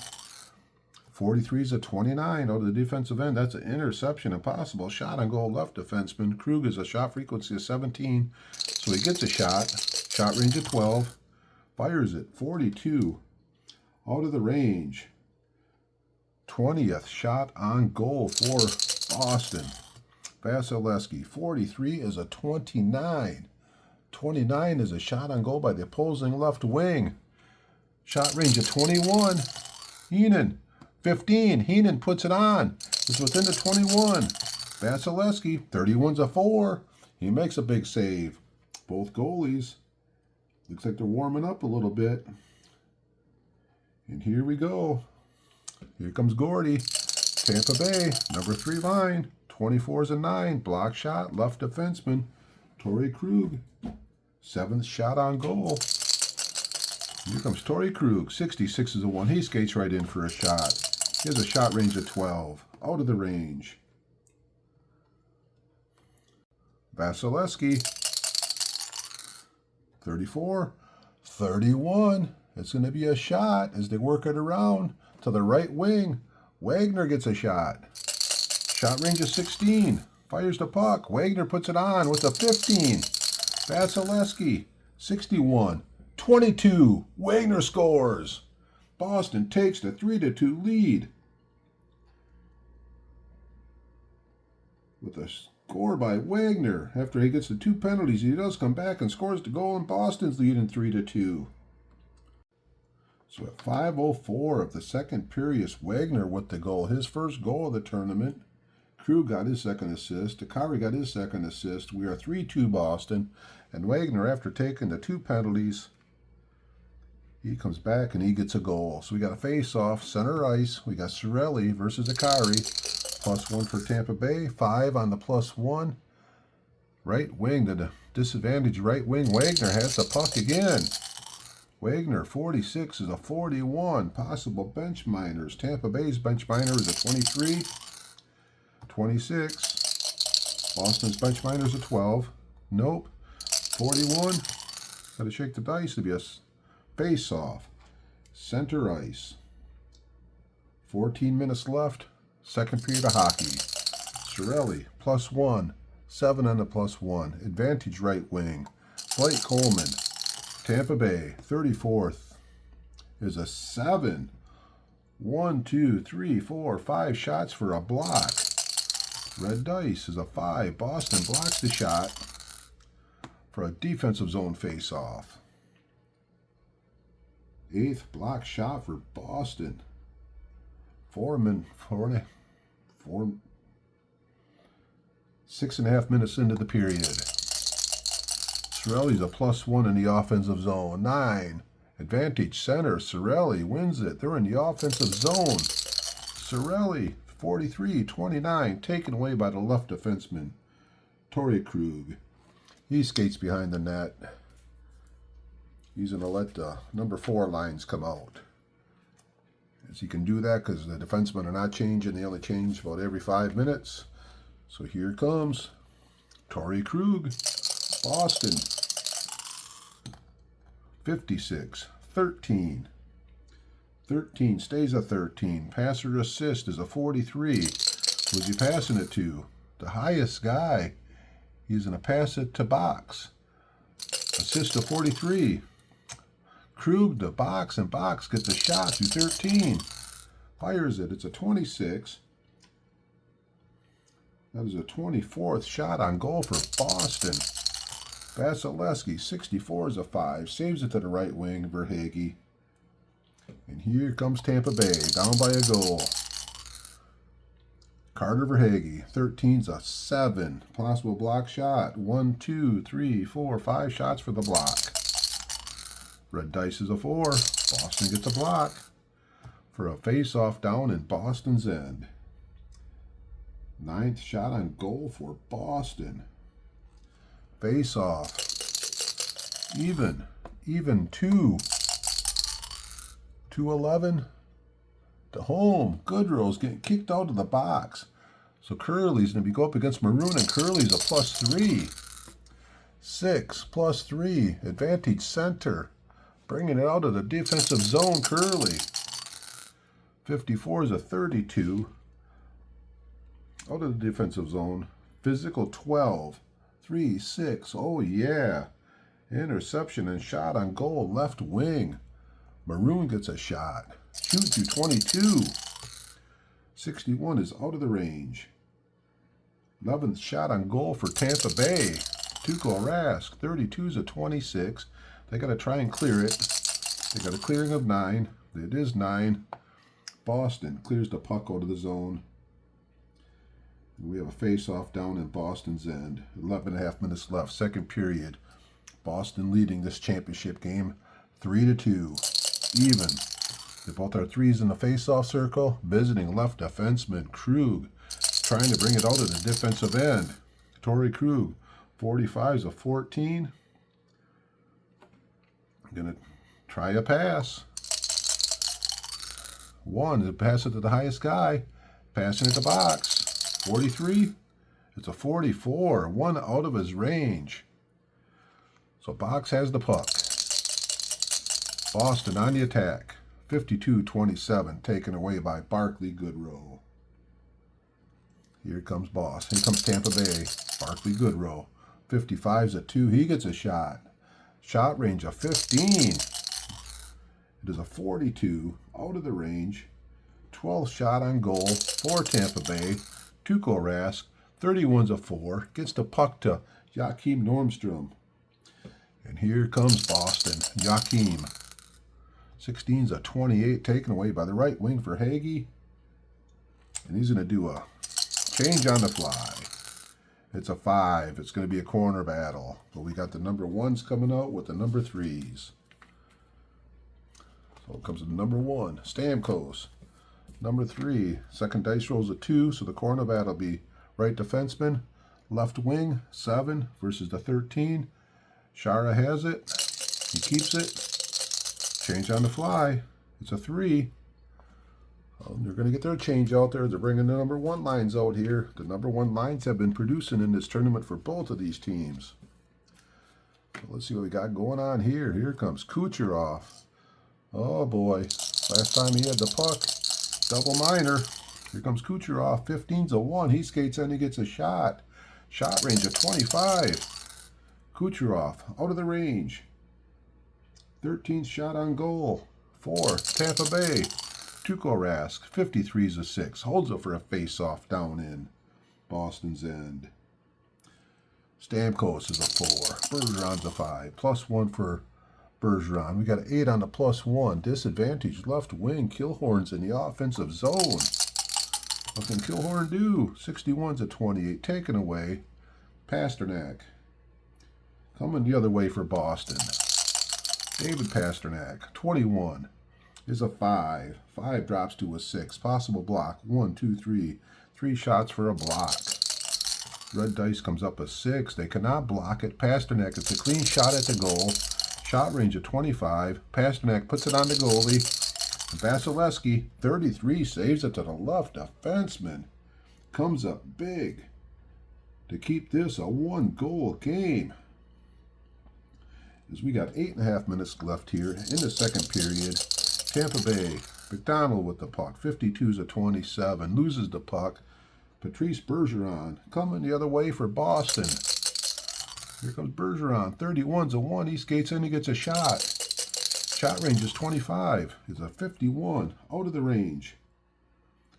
43 is a 29 out of the defensive end. That's an interception. Impossible. Shot on goal left defenseman. Krug is a shot frequency of 17. So he gets a shot. Shot range of 12. Fires it. 42. Out of the range. 20th shot on goal for Boston. Vasilevsky. 43 is a 29. 29 is a shot on goal by the opposing left wing. Shot range of 21. Heenan. 15. Heenan puts it on. It's within the 21. Vasilevsky. 31's a 4. He makes a big save. Both goalies. Looks like they're warming up a little bit. And here we go. Here comes Gordy. Tampa Bay. Number 3 line. 24's a 9. Block shot. Left defenseman. Torrey Krug. 7th shot on goal. Here comes Torrey Krug. 66 is a 1. He skates right in for a shot. He has a shot range of 12. Out of the range. Vasilevsky. 34. 31. It's going to be a shot as they work it around to the right wing. Wagner gets a shot. Shot range of 16. Fires the puck. Wagner puts it on with a 15. Vasilevsky, 61. 22. Wagner scores. Boston takes the 3-2 lead. With a Score by Wagner. After he gets the 2 penalties, he does come back and scores the goal, and Boston's leading 3-2. So at 5:04 of the second period, Wagner with the goal. His first goal of the tournament. Krug got his second assist. Takari got his second assist. We are 3-2 Boston. And Wagner, after taking the 2 penalties, he comes back and he gets a goal. So we got a face-off, center ice. We got Cirelli versus Akari. +1 for Tampa Bay. 5 on the +1. Right wing to the disadvantage right wing. Wagner has the puck again. Wagner, 46 is a 41. Possible bench minors. Tampa Bay's bench minor is a 23. 26. Boston's bench minor is a 12. Nope. 41. Got to shake the dice to be a face-off. Center ice. 14 minutes left. Second period of hockey. Cirelli, +1. 7 on the +1. Advantage right wing. Blake Coleman. Tampa Bay, 34th, is a 7. 1, 2, 3, 4, 5 shots for a block. Red dice is a 5. Boston blocks the shot for a defensive zone face-off. 8th block shot for Boston. 6.5 minutes into the period. Cirelli's a +1 in the offensive zone. 9. Advantage center. Cirelli wins it. They're in the offensive zone. Cirelli, 43-29, taken away by the left defenseman, Torrey Krug. He skates behind the net. He's going to let the number 4 lines come out. As he can do that because the defensemen are not changing. They only change about every 5 minutes. So here it comes. Torrey Krug. Boston, 56-13. 13 stays a 13. Passer assist is a 43. Who's he passing it to? The highest guy. He's going to pass it to Box. Assist to 43. Krug to Box, and Box gets a shot to 13. Fires it. It's a 26. That is a 24th shot on goal for Boston. Vasilevsky, 64 is a 5. Saves it to the right wing, Verhaeghe. And here comes Tampa Bay, down by a goal. Carter Verhaeghe, 13's a 7. Possible block shot. 1, 2, 3, 4, 5 shots for the block. Red dice is a 4. Boston gets a block for a face-off down in Boston's end. 9th shot on goal for Boston. Face off. Even 2. 2-11 to home. Goodrow's getting kicked out of the box. So Curley's going to go up against Maroon, and Curley's a +3. 6 +3. Advantage center. Bringing it out of the defensive zone, Curley. 54 is a 32. Out of the defensive zone. Physical 12. 3, 6. Oh, yeah. Interception and shot on goal, left wing. Maroon gets a shot. Shoot to 22. 61 is out of the range. 11th shot on goal for Tampa Bay. Tuukka Rask. 32 is a 26. They got to try and clear it. They got a clearing of 9. It is 9. Boston clears the puck out of the zone. We have a face-off down in Boston's end. 11.5 minutes left, second period. Boston leading this championship game 3-2. Even. They both are 3s in the face-off circle. Visiting left defenseman Krug. Trying to bring it out of the defensive end. Torrey Krug. 45 is a 14. Going to try a pass. 1 to pass it to the highest guy. Passing it to Box. 43. It's a 44. 1 out of his range. So Box has the puck. Boston on the attack. 52-27. Taken away by Barclay Goodrow. Here comes Boss. Here comes Tampa Bay. Barclay Goodrow. 55's a 2. He gets a shot. Shot range of 15. It is a 42. Out of the range. 12th shot on goal for Tampa Bay. Tuukka Rask, 31's a 4. Gets the puck to Joachim Normstrom. And here comes Boston. Joachim. 16's a 28, taken away by the right wing for Hagee. And he's going to do a change on the fly. It's a 5. It's going to be a corner battle. But we got the number 1s coming out with the number 3s. So it comes to the number 1, Stamkos. Number 3, second dice roll's a 2, so the corner battle will be right defenseman, left wing, 7 versus the 13. Shara has it. He keeps it. Change on the fly. It's a 3. They're going to get their change out there. They're bringing the number 1 lines out here. The number 1 lines have been producing in this tournament for both of these teams. So let's see what we got going on here. Here comes Kucherov. Oh boy. Last time he had the puck. Double minor. Here comes Kucherov. 15's a 1. He skates in. He gets a shot. Shot range of 25. Kucherov out of the range. 13th shot on goal. 4. Tampa Bay. Tuukka Rask, 53's a 6. Holds it for a face-off down in Boston's end. Stamkos is a 4. Bergeron's a 5. +1 for Bergeron. We got an 8 on the +1. Disadvantage left wing. Killhorn's in the offensive zone. What can Killhorn do? 61's a 28. Taken away. Pasternak. Coming the other way for Boston. David Pasternak, 21. Is a 5. 5 drops to a 6. Possible block. 1, 2, 3. 3 shots for a block. Red dice comes up a 6. They cannot block it. Pasternak, it's a clean shot at the goal. Shot range of 25. Pasternak puts it on the goalie. Vasilevsky, 33, saves it to the left defenseman. Comes up big to keep this a 1-goal game. As we got 8.5 minutes left here in the second period. Tampa Bay, McDonald with the puck, 52's a 27, loses the puck. Patrice Bergeron coming the other way for Boston. Here comes Bergeron, 31's a 1, he skates in, he gets a shot. Shot range is 25, is a 51, out of the range.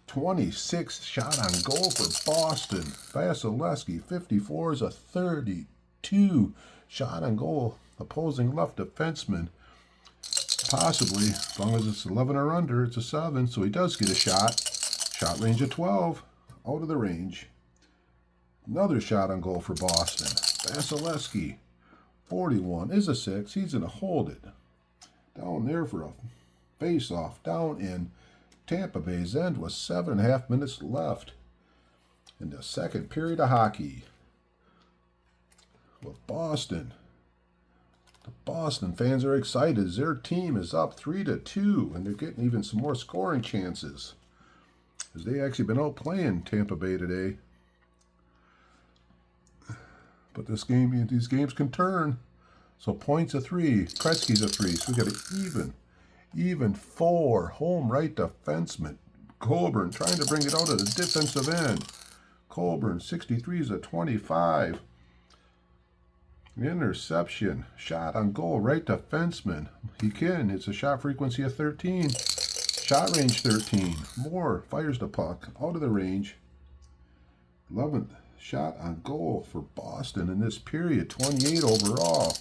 26th shot on goal for Boston. Vasilevsky, 54 is a 32, shot on goal, opposing left defenseman. Possibly, as long as it's 11 or under, it's a 7, so he does get a shot. Shot range of 12, out of the range. Another shot on goal for Boston. Vasilevsky, 41, is a 6. He's going to hold it. Down there for a face-off. Down in Tampa Bay's end with 7.5 minutes left in the second period of hockey. With Boston. The Boston fans are excited as their team is up 3-2, and they're getting even some more scoring chances as they actually been out playing Tampa Bay today. But these games can turn. So points a 3, Kretzky's a 3, so we got an even 4 home right defenseman. Colburn trying to bring it out of the defensive end. Colburn, 63 is a 25. Interception, shot on goal, right defenseman. It's a shot frequency of 13. Shot range 13. Moore fires the puck out of the range. 11th shot on goal for Boston in this period, 28 overall.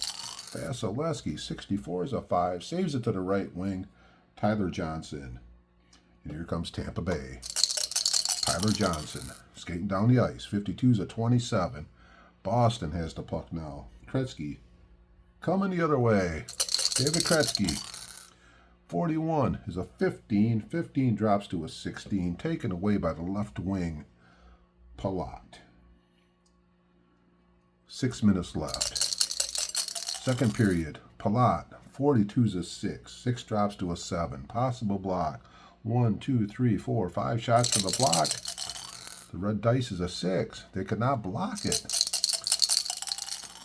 Vasilevsky, 64 is a 5, saves it to the right wing. Tyler Johnson. And here comes Tampa Bay. Tyler Johnson skating down the ice, 52 is a 27. Boston has the puck now. Kretzky coming the other way. David Kretzky, 41 is a 15. 15 drops to a 16, taken away by the left wing. Palat. 6 minutes left. Second period. Palat, 42 is a 6. 6 drops to a 7. Possible block. 1, 2, 3, 4, 5 shots for the block. The red dice is a 6. They could not block it.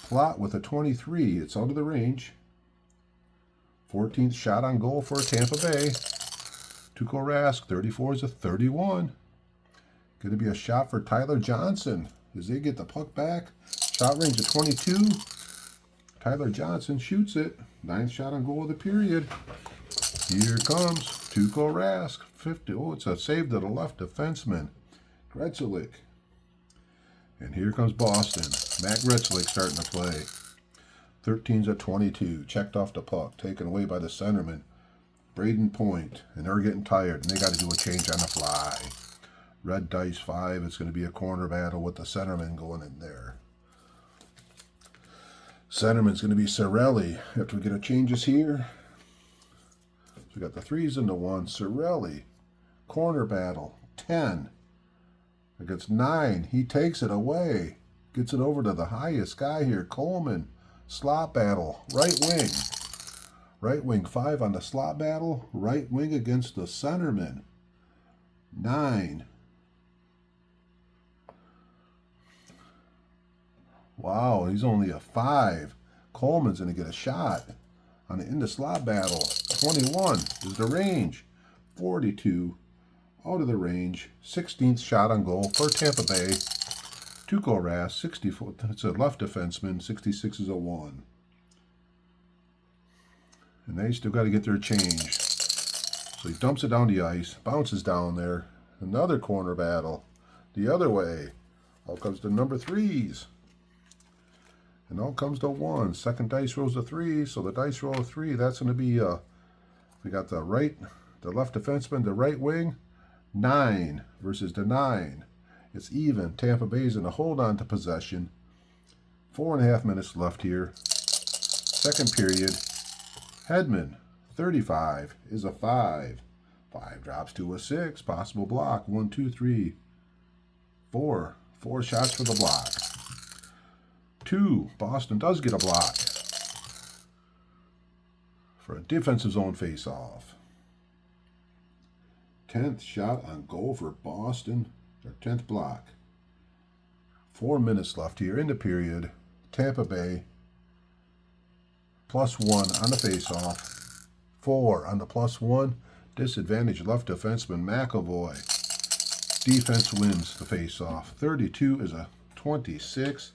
Plot with a 23. It's out of the range. 14th shot on goal for Tampa Bay. Tuukka Rask, 34 is a 31. Going to be a shot for Tyler Johnson as they get the puck back. Shot range of 22. Tyler Johnson shoots it. 9th shot on goal of the period. Here comes Tuukka Rask, 50. Oh, it's a save to the left defenseman. Grzelik. And here comes Boston. Matt Ritzlick starting to play. 13's at 22. Checked off the puck. Taken away by the centerman. Braden Point. And they're getting tired. And they got to do a change on the fly. Red dice 5. It's going to be a corner battle with the centerman going in there. Centerman's going to be Cirelli. After we get our changes here. So we got the 3s and the 1. Cirelli. Corner battle. 10. Against 9. He takes it away. Gets it over to the highest guy here. Coleman. Slot battle. Right wing. Right wing 5 on the slot battle. Right wing against the centerman. 9. Wow, he's only a 5. Coleman's going to get a shot on the in the slot battle. 21 is the range. 42 out of the range. 16th shot on goal for Tampa Bay. Tuukka Rask, 64. It's a left defenseman. 66 is a 1. And they still got to get their change. So he dumps it down the ice. Bounces down there. Another corner battle. The other way. Out comes the number 3s. And out comes the 1. Second dice rolls a 3. So the dice roll a 3. That's going to be, we got the left defenseman, the right wing. 9 versus the 9. It's even. Tampa Bay's in a hold on to possession. 4.5 minutes left here. Second period. Hedman, 35, is a 5. 5 drops to a 6. Possible block. 1, 2, 3, 4. 4 shots for the block. 2. Boston does get a block for a defensive zone face-off. 10th shot on goal for Boston. Their 10th block. 4 minutes left here in the period. Tampa Bay +1 on the face-off. 4 on the +1. Disadvantage left defenseman McAvoy. Defense wins the face-off. 32 is a 26.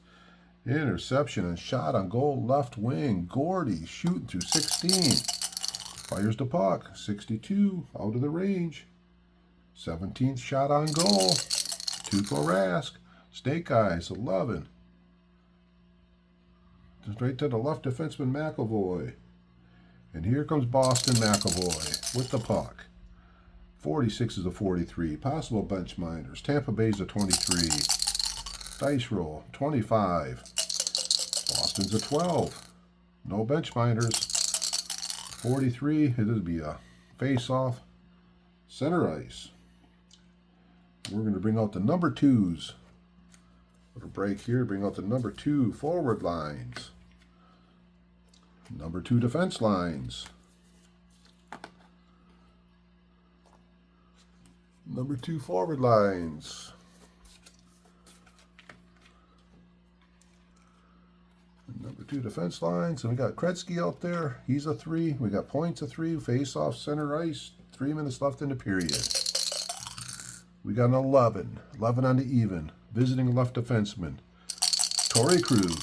Interception and shot on goal left wing. Gordy shooting through 16. Fires the puck. 62 out of the range. 17th shot on goal. Tuukka Rask. Snake Eyes, 11. Just right to the left defenseman McAvoy. And here comes Boston McAvoy with the puck. 46 is a 43. Possible bench minors. Tampa Bay's a 23. Dice roll, 25. Boston's a 12. No bench minors. 43, it'll be a face-off. Center ice. We're going to bring out the number 2s. Little break here, bring out the number 2 forward lines. Number 2 defense lines. Number 2 forward lines. Number 2 defense lines. And we got Kretzky out there. He's a 3. We got Points a 3. Face off center ice. 3 minutes left in the period. We got an 11. 11 on the even. Visiting left defenseman. Torrey Krug.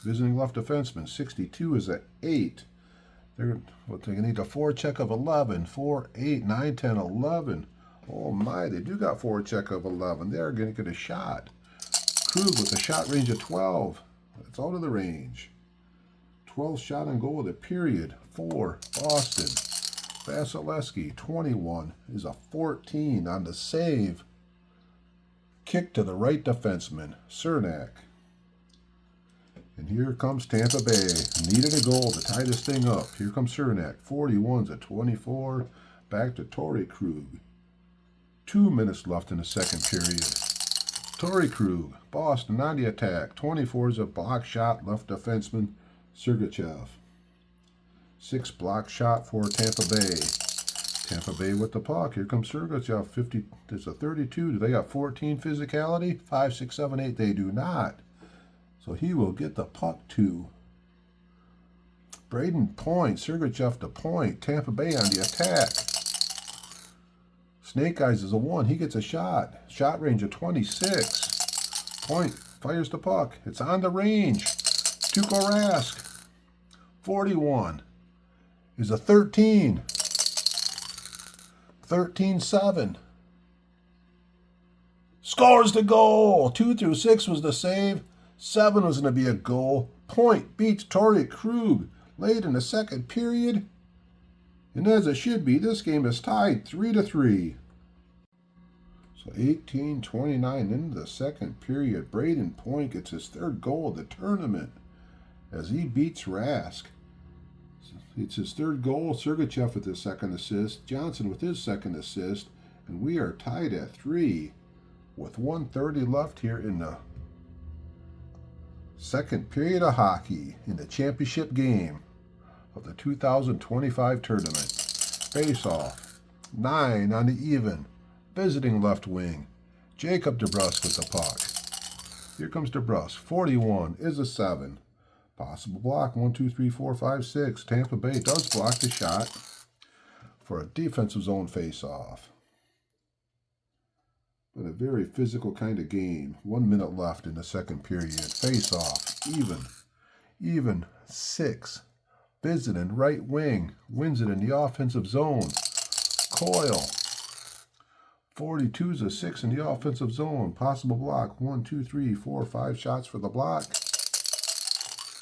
Visiting left defenseman. 62 is an 8. They're going to need a forecheck of 11. 4, 8, 9, 10, 11. Oh my, they do got forecheck of 11. They're going to get a shot. Krug with a shot range of 12. It's out of the range. 12 shot on goal of the period. 4, Boston. Vasilevsky, 21, is a 14 on the save. Kick to the right defenseman, Cernak. And here comes Tampa Bay. Needed a goal to tie this thing up. Here comes Cernak. 41's a 24. Back to Torrey Krug. 2 minutes left in the second period. Torrey Krug, Boston on the attack. 24 is a block shot, left defenseman, Sergachev. 6 block shot for Tampa Bay. Tampa Bay with the puck. Here comes Sergachev. 50. There's a 32. Do they got 14 physicality? 5, 6, 7, 8. They do not. So he will get the puck to Braden Point. Sergachev to Point. Tampa Bay on the attack. Snake Eyes is a 1. He gets a shot. Shot range of 26. Point fires the puck. It's on the range. Tuukka Rask. 41 is a 13. 13-7. Scores the goal. 2 through 6 was the save. 7 was going to be a goal. Point beats Torrey Krug late in the second period. And as it should be, this game is tied 3-3. So 18:29 into the second period. Braden Point gets his third goal of the tournament as he beats Rask. It's his third goal. Sergachev with his second assist. Johnson with his second assist. And we are tied at 3 with 1:30 left here in the second period of hockey in the championship game of the 2025 tournament. Face-off. 9 on the even. Visiting left wing. Jacob DeBrusk with the puck. Here comes DeBrusk. 41 is a 7. Possible block. 1, 2, 3, 4, 5, 6. Tampa Bay does block the shot for a defensive zone face-off. But a very physical kind of game. 1 minute left in the second period. Face-off. Even 6. Visiting right wing. Wins it in the offensive zone. Coyle. 42 is a 6 in the offensive zone. Possible block. 1, 2, 3, 4, 5 shots for the block.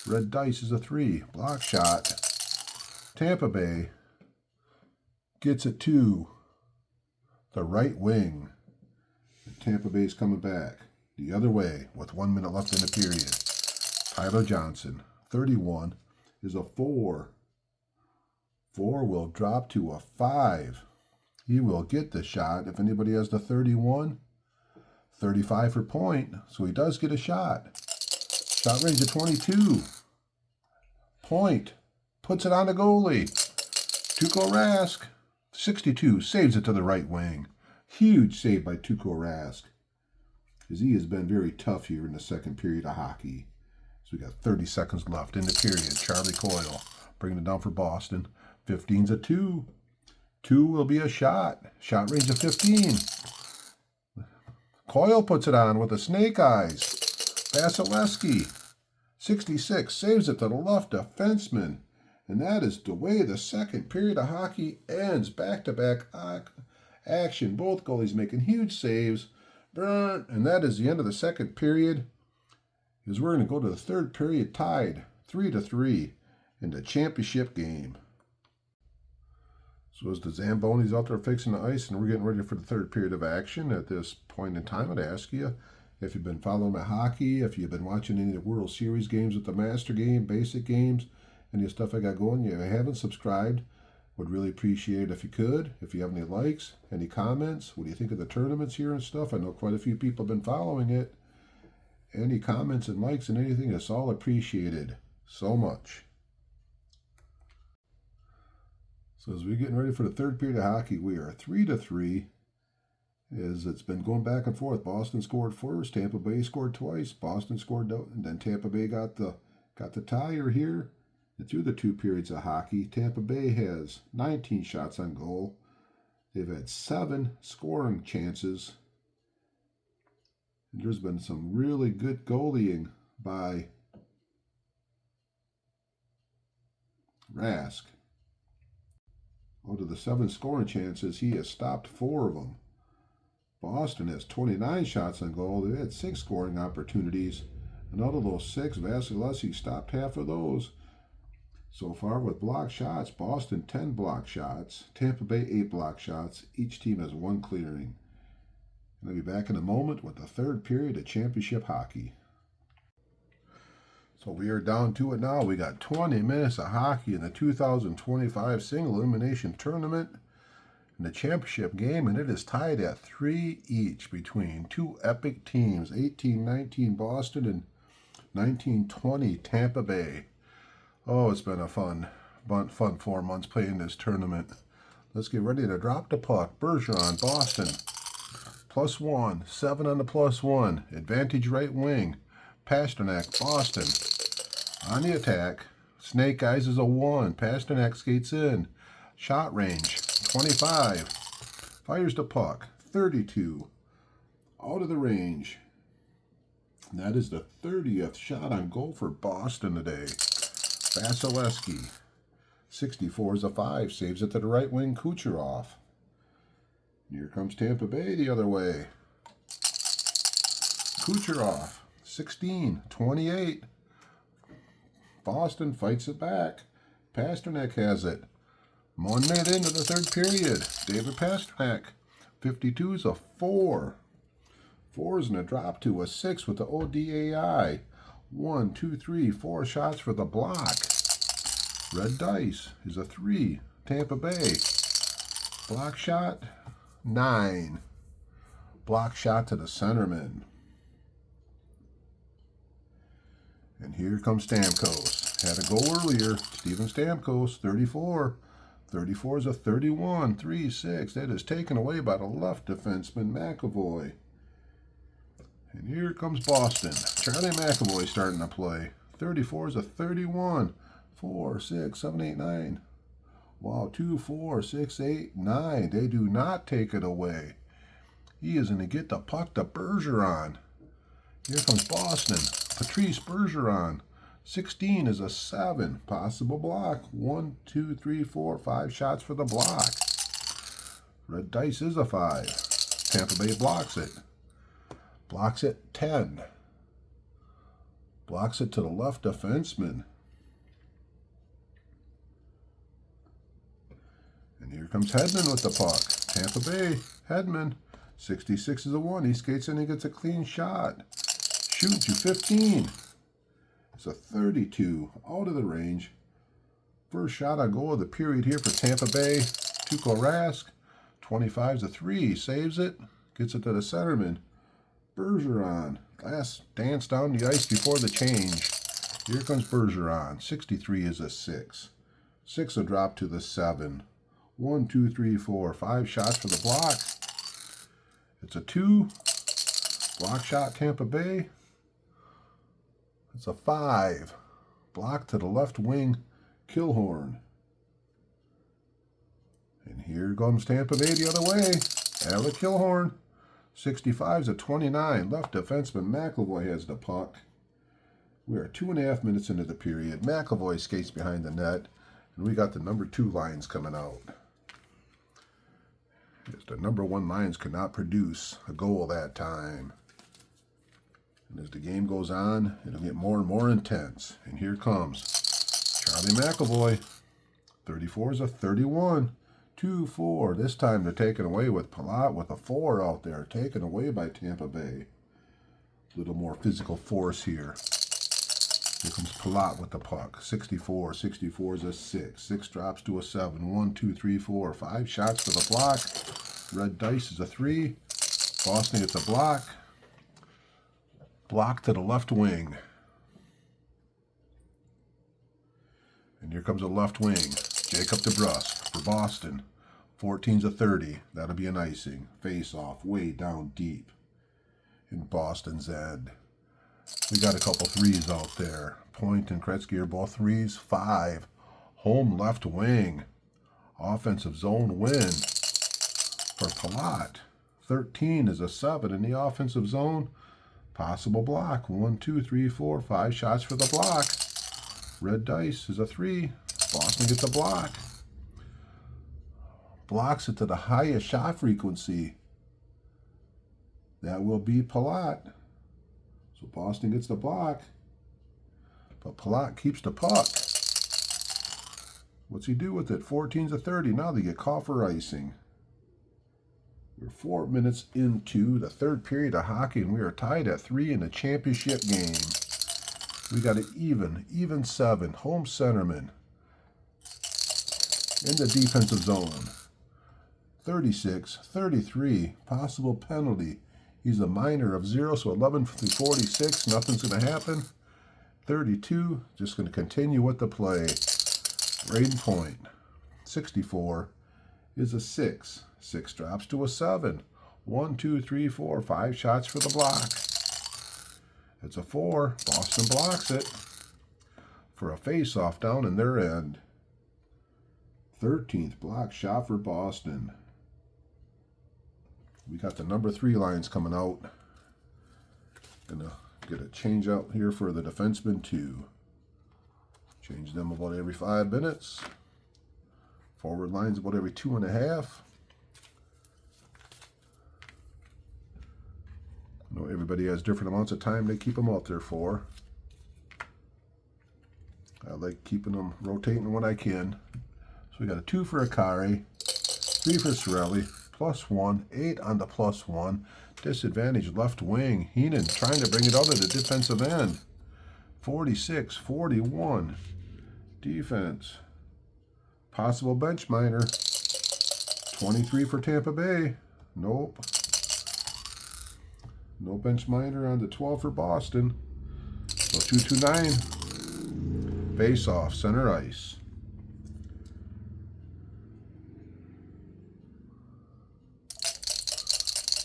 Red dice is a 3. Block shot. Tampa Bay gets it to the right wing. Tampa Bay's coming back the other way with 1 minute left in the period. Tyler Johnson, 31, is a 4. 4 will drop to a 5. He will get the shot. If anybody has the 31, 35 for Point, so he does get a shot. Shot range of 22. Point puts it on the goalie. Tuukka Rask, 62, saves it to the right wing. Huge save by Tuukka Rask, as he has been very tough here in the second period of hockey. So we got 30 seconds left in the period. Charlie Coyle bringing it down for Boston. 15's a 2. 2 will be a shot. Shot range of 15. Coyle puts it on with the snake eyes. Vasilevsky, 66, saves it to the left defenseman. And that is the way the second period of hockey ends. Back-to-back action. Both goalies making huge saves. And that is the end of the second period. As we're going to go to the third period tied 3-3 in the championship game. So as the Zambonis out there fixing the ice and we're getting ready for the third period of action, at this point in time, I'd ask you if you've been following my hockey, if you've been watching any of the World Series games with the Master Game, Basic Games, any stuff I got going, you haven't subscribed, would really appreciate it if you could. If you have any likes, any comments, what do you think of the tournaments here and stuff? I know quite a few people have been following it. Any comments and likes and anything, it's all appreciated so much. So as we're getting ready for the third period of hockey, we are 3-3. As it's been going back and forth. Boston scored first, Tampa Bay scored twice. Boston scored, and then Tampa Bay got the tire here. And through the 2 periods of hockey, Tampa Bay has 19 shots on goal. They've had 7 scoring chances. And there's been some really good goalieing by Rask. Out of the 7 scoring chances, he has stopped 4 of them. Boston has 29 shots on goal. They had 6 scoring opportunities. And out of those 6, Vasilevsky stopped half of those. So far with block shots, Boston 10 block shots, Tampa Bay 8 block shots. Each team has 1 clearing. And I'll be back in a moment with the third period of championship hockey. So we are down to it now. We got 20 minutes of hockey in the 2025 single elimination tournament in the championship game, and it is tied at 3 each between 2 epic teams, 18-19 Boston and 19-20 Tampa Bay. Oh, it's been a fun 4 months playing this tournament. Let's get ready to drop the puck. Bergeron, Boston, +1, 7 on the +1, advantage right wing. Pasternak, Boston, on the attack. Snake Eyes is a 1. Pasternak skates in. Shot range, 25. Fires the puck, 32. Out of the range. And that is the 30th shot on goal for Boston today. Vasilevsky, 64 is a 5. Saves it to the right wing, Kucherov. Here comes Tampa Bay the other way. Kucherov, 16-28. Boston fights it back. Pasternak has it. 1 minute into the third period. David Pasternak, 52 is a 4. 4 is going to drop to a 6 with the ODAI. 1, 2, 3, 4 shots for the block. Red dice is a 3. Tampa Bay. Block shot, 9. Block shot to the centerman. And here comes Stamkos. Had a goal earlier. Steven Stamkos, 34. 34 is a 31. 3-6. That is taken away by the left defenseman, McAvoy. And here comes Boston. Charlie McAvoy starting to play. 34 is a 31. 4, 6, 7, 8, 9. Wow, 2, 4, 6, 8, 9. They do not take it away. He is going to get the puck to Bergeron. Here comes Boston. Patrice Bergeron. 16 is a 7. Possible block. 1, 2, 3, 4, 5 shots for the block. Red dice is a 5. Tampa Bay blocks it. Blocks it 10. Blocks it to the left defenseman. And here comes Hedman with the puck. Tampa Bay. Hedman. 66 is a 1. He skates in and gets a clean shot. Shoot to 15. It's a 32. Out of the range. First shot on goal of the period here for Tampa Bay. Tuukka Rask. 25 is a 3. Saves it. Gets it to the centerman. Bergeron. Last dance down the ice before the change. Here comes Bergeron. 63 is a 6. 6 will drop to the 7. 1, 2, 3, 4, 5 shots for the block. It's a 2. Block shot, Tampa Bay. It's a 5. Block to the left wing, Killhorn. And here comes Tampa Bay the other way. Alec Killhorn. 65 is a 29. Left defenseman McAvoy has the puck. We are 2.5 minutes into the period. McAvoy skates behind the net. And we got the number 2 lines coming out. Yes, the number 1 lines could not produce a goal that time. And as the game goes on, it'll get more and more intense. And here comes Charlie McAvoy. 34 is a 31. 2, 4. This time they're taken away with Palat with a 4 out there. Taken away by Tampa Bay. A little more physical force here. Here comes Palat with the puck. 64. 64 is a 6. 6 drops to a 7. 1, 2, 3, 4. 5 shots for the block. Red dice is a 3. Boston gets a block. Block to the left wing. And here comes a left wing. Jacob DeBrusk for Boston. 14's a 30. That'll be an icing. Face off way down deep in Boston's end. We got a couple 3s out there. Point and Kretzky are both 3s. 5. Home left wing. Offensive zone win for Palat. 13 is a 7 in the offensive zone. Possible block. 1, 2, 3, 4, 5 shots for the block. Red dice is a 3. Boston gets a block. Blocks it to the highest shot frequency. That will be Palat. So Boston gets the block. But Palat keeps the puck. What's he do with it? 14's a 30. Now they get called for icing. We're 4 minutes into the third period of hockey, and we are tied at 3 in the championship game. We got an even 7. Home centerman in the defensive zone. 36, 33, possible penalty. He's a minor of 0, so 11 through 46, nothing's going to happen. 32, just going to continue with the play. Braden Point. 64 is a 6. 6 drops to a 7. 1, 2, 3, 4, 5 shots for the block. It's a 4. Boston blocks it for a face-off down in their end. 13th block shot for Boston. We got the number 3 lines coming out. Gonna get a change out here for the defenseman too. Change them about every 5 minutes. Forward lines about every 2.5. know everybody has different amounts of time they keep them out there for. I like keeping them rotating when I can. So we got a 2 for Akari, 3 for Cirelli, +1, 8 on the +1. Disadvantage left wing. Heenan trying to bring it out of the defensive end. 46, 41. Defense. Possible bench minor. 23 for Tampa Bay. Nope. No bench minor on the 12 for Boston. So 229. Face off, center ice.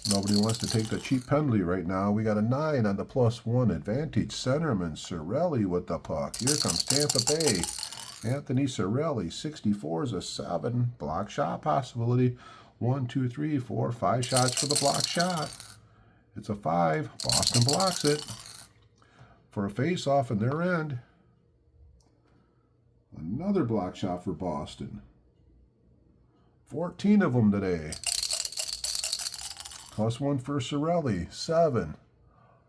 Nobody wants to take the cheap penalty right now. We got a 9 on the +1 advantage. Centerman Cirelli with the puck. Here comes Tampa Bay. Anthony Cirelli, 64 is a 7. Block shot possibility. 1, 2, 3, 4, 5 shots for the block shot. It's a 5. Boston blocks it for a face-off in their end. Another block shot for Boston. 14 of them today. +1 for Cirelli, 7.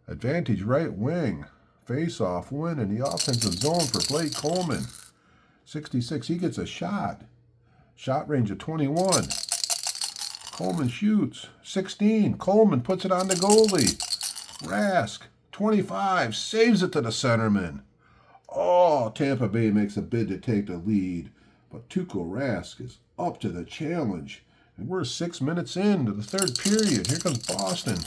Advantage right wing. Face-off win in the offensive zone for Blake Coleman. 66, he gets a shot. Shot range of 21. Coleman shoots. 16, Coleman puts it on the goalie. Rask, 25, saves it to the centerman. Oh, Tampa Bay makes a bid to take the lead, but Tuukka Rask is up to the challenge. And we're 6 minutes into the third period. Here comes Boston.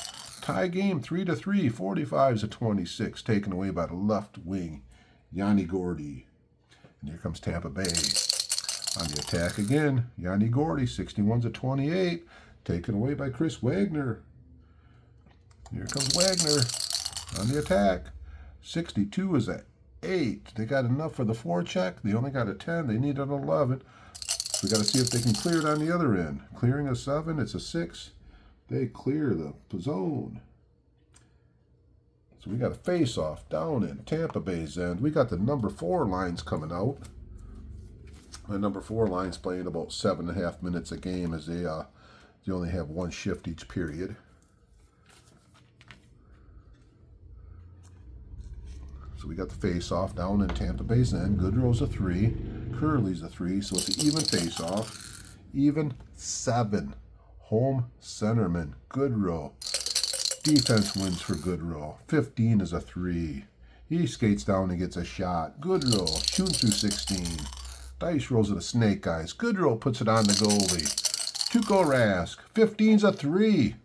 Tie game 3-3, 45-26, taken away by the left wing, Yanni Gordy. And here comes Tampa Bay. On the attack again, Yanni Gordy, 61-28, taken away by Chris Wagner. Here comes Wagner on the attack. 62 is a 8. They got enough for the forecheck. They only got a 10. They need an 11. We got to see if they can clear it on the other end. Clearing a 7, it's a 6. They clear the zone. So we got a face-off down in Tampa Bay's end. We got the number 4 lines coming out. The number 4 line's playing about 7.5 minutes a game as they only have one shift each period. So we got the face-off down in Tampa Bay's end. Goodrow's a 3. Curley's a 3. So it's an even face-off. Even 7. Home centerman. Goodrow. Defense wins for Goodrow. 15 is a 3. He skates down and gets a shot. Goodrow shooting through 16. Dice rolls of the snake eyes. Goodrow puts it on the goalie. Tuukka Rask. 15's a 3.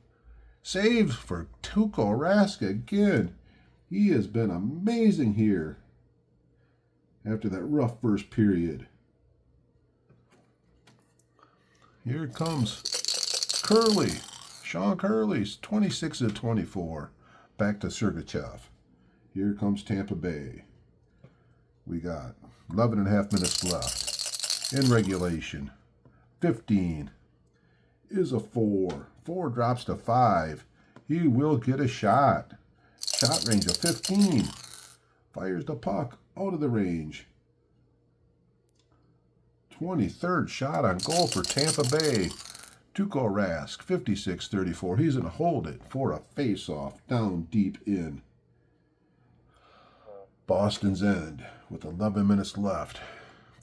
Saves for Tuukka Rask again. He has been amazing here after that rough first period. Here it comes. Curley. Sean Curley's 26-24. Back to Sergachev. Here comes Tampa Bay. We got 11.5 minutes left. In regulation. 15 is a 4. 4 drops to 5. He will get a shot. Shot range of 15. Fires the puck out of the range. 23rd shot on goal for Tampa Bay. Tuukka Rask, 56-34. He's going to hold it for a face-off down deep in Boston's end with 11 minutes left.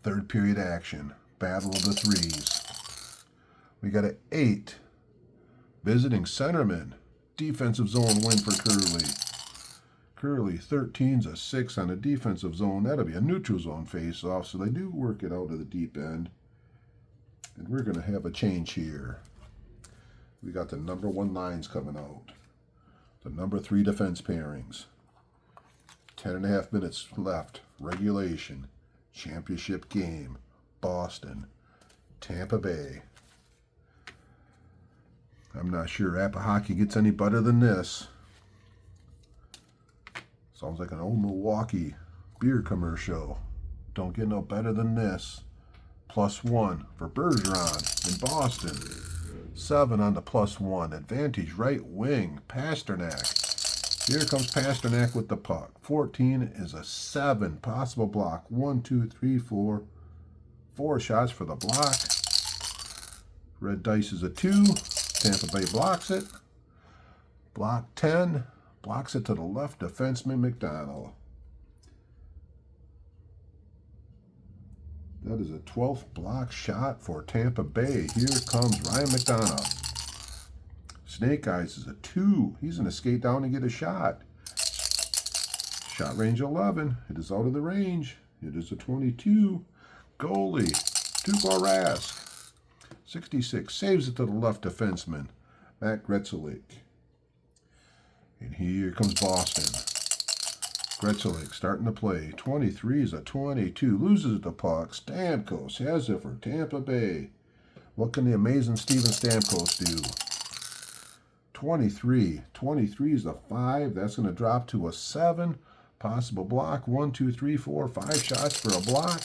Third period action. Battle of the threes. We got an 8. Visiting centerman. Defensive zone win for Curley. Curley, 13's a 6 on a defensive zone. That'll be a neutral zone face-off, so they do work it out of the deep end. And we're going to have a change here. We got the number 1 lines coming out. The number 3 defense pairings. 10.5 minutes left. Regulation. Championship game. Boston. Tampa Bay. I'm not sure Apba Hockey gets any better than this. Sounds like an old Milwaukee beer commercial. Don't get no better than this. +1 for Bergeron in Boston. 7 on the +1. Advantage right wing. Pasternak. Here comes Pasternak with the puck. 14 is a 7. Possible block. 1, 2, 3, 4. 4 shots for the block. Red dice is a 2. Tampa Bay blocks it. Block 10. Blocks it to the left defenseman, McDonald. That is a 12th block shot for Tampa Bay. Here comes Ryan McDonough. Snake Eyes is a 2. He's going to skate down and get a shot. Shot range 11. It is out of the range. It is a 22. Goalie, Tuukka Rask. 66. Saves it to the left defenseman, Matt Gretzelig. And here comes Boston. Gretzelig starting to play. 23 is a 22. Loses the puck. Stamkos has it for Tampa Bay. What can the amazing Steven Stamkos do? 23. 23 is a 5. That's going to drop to a 7. Possible block. 1, 2, 3, 4, 5 shots for a block.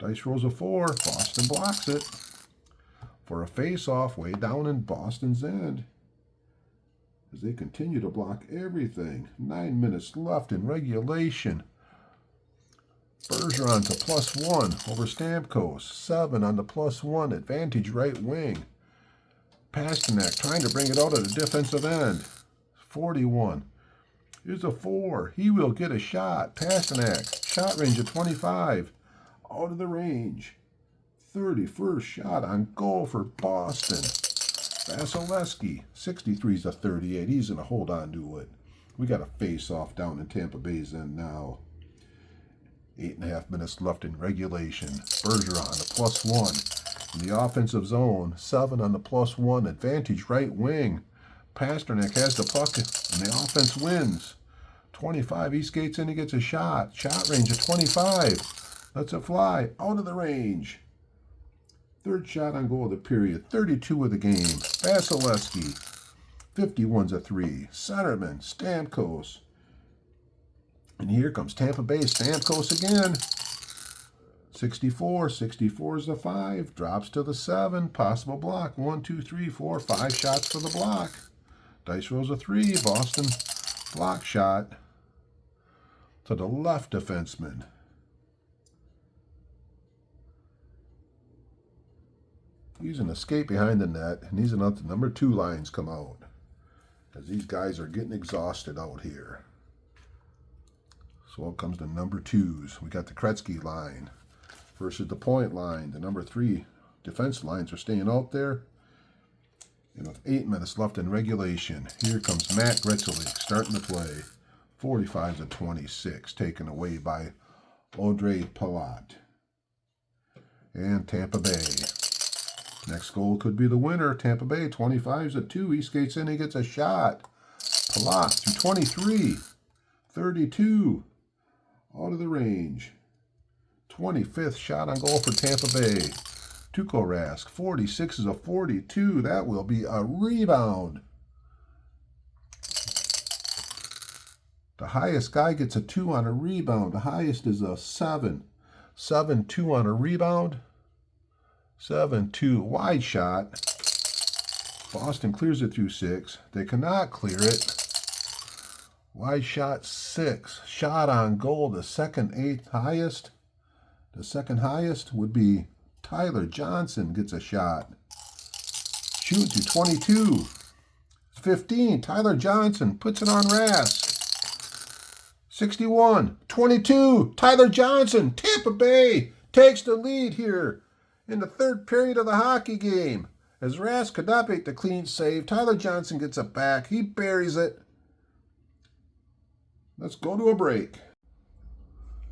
Dice rolls a 4. Boston blocks it. For a face-off way down in Boston's end. As they continue to block everything. 9 minutes left in regulation. Bergeron to +1 over Stamkos. 7 on the +1. Advantage right wing. Pasternak trying to bring it out of the defensive end. 41. Here's a 4. He will get a shot. Pasternak. Shot range of 25. Out of the range. 31st shot on goal for Boston. Vasilevsky. 63 is a 38. He's going to hold on to it. We got a face-off down in Tampa Bay's end now. 8.5 minutes left in regulation. Bergeron, the +1. In the offensive zone, 7 on the +1. Advantage right wing. Pasternak has the puck, and the offense wins. 25, he skates in, he gets a shot. Shot range of 25. Lets it fly. Out of the range. 3rd shot on goal of the period. 32 of the game. Vasilevsky. 51's a 3. Centerman. Stamkos. And here comes Tampa Bay. Stamkos again. 64. 64 is the 5. Drops to the 7. Possible block. 1, 2, 3, 4, 5 shots for the block. Dice rolls a 3. Boston block shot to the left defenseman. He's an escape behind the net, and he's enough the number 2 lines come out. As these guys are getting exhausted out here. So out comes the number 2s. We got the Gretzky line versus the point line. The number 3 defense lines are staying out there. And with 8 minutes left in regulation, here comes Matt Gretzelig starting to play. 45 to 26, taken away by Ondrej Palat. And Tampa Bay. Next goal could be the winner. Tampa Bay, 25's a 2. He skates in, he gets a shot. Palat to 23. 32. Out of the range. 25th shot on goal for Tampa Bay. Tuukka Rask, 46 is a 42. That will be a rebound. The highest guy gets a 2 on a rebound. The highest is a 7. 7-2 on a rebound. 7-2 wide shot. Boston clears it through 6. They cannot clear it. Wide shot 6. Shot on goal, the second 8th highest. The second highest would be Tyler Johnson gets a shot. Shoots to 22. 15. Tyler Johnson puts it on Rask. 61. 22. Tyler Johnson. Tampa Bay takes the lead here in the 3rd period of the hockey game. As Rask could not make the clean save, Tyler Johnson gets it back. He buries it. Let's go to a break.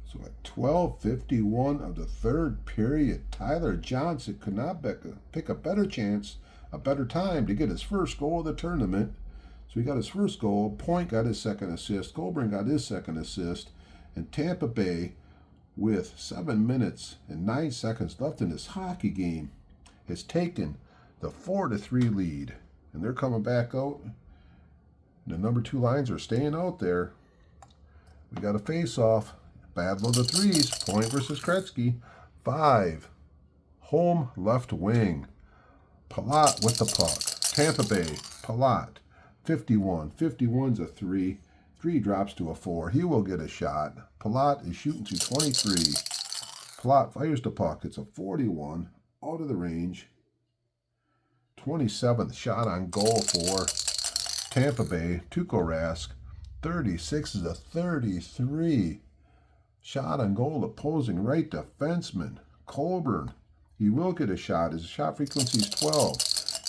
So at 12:51 of the 3rd period, Tyler Johnson could not pick a better chance, a better time to get his first goal of the tournament. So he got his first goal. Point got his second assist. Goldberg got his second assist. And Tampa Bay, with 7 minutes and 9 seconds left in this hockey game, has taken the 4-3 lead. And they're coming back out. The number 2 lines are staying out there. We got a face-off. Battle of the 3s. Point versus Gretzky. 5. Home left wing. Palat with the puck. Tampa Bay. Palat. 51. 51's a 3. 3 drops to a 4. He will get a shot. Palat is shooting to 23. Palat fires the puck. It's a 41. Out of the range. 27th shot on goal for Tampa Bay, Tuukka Rask. 36 is a 33. Shot on goal, opposing right defenseman. Colburn. He will get a shot. His shot frequency is 12.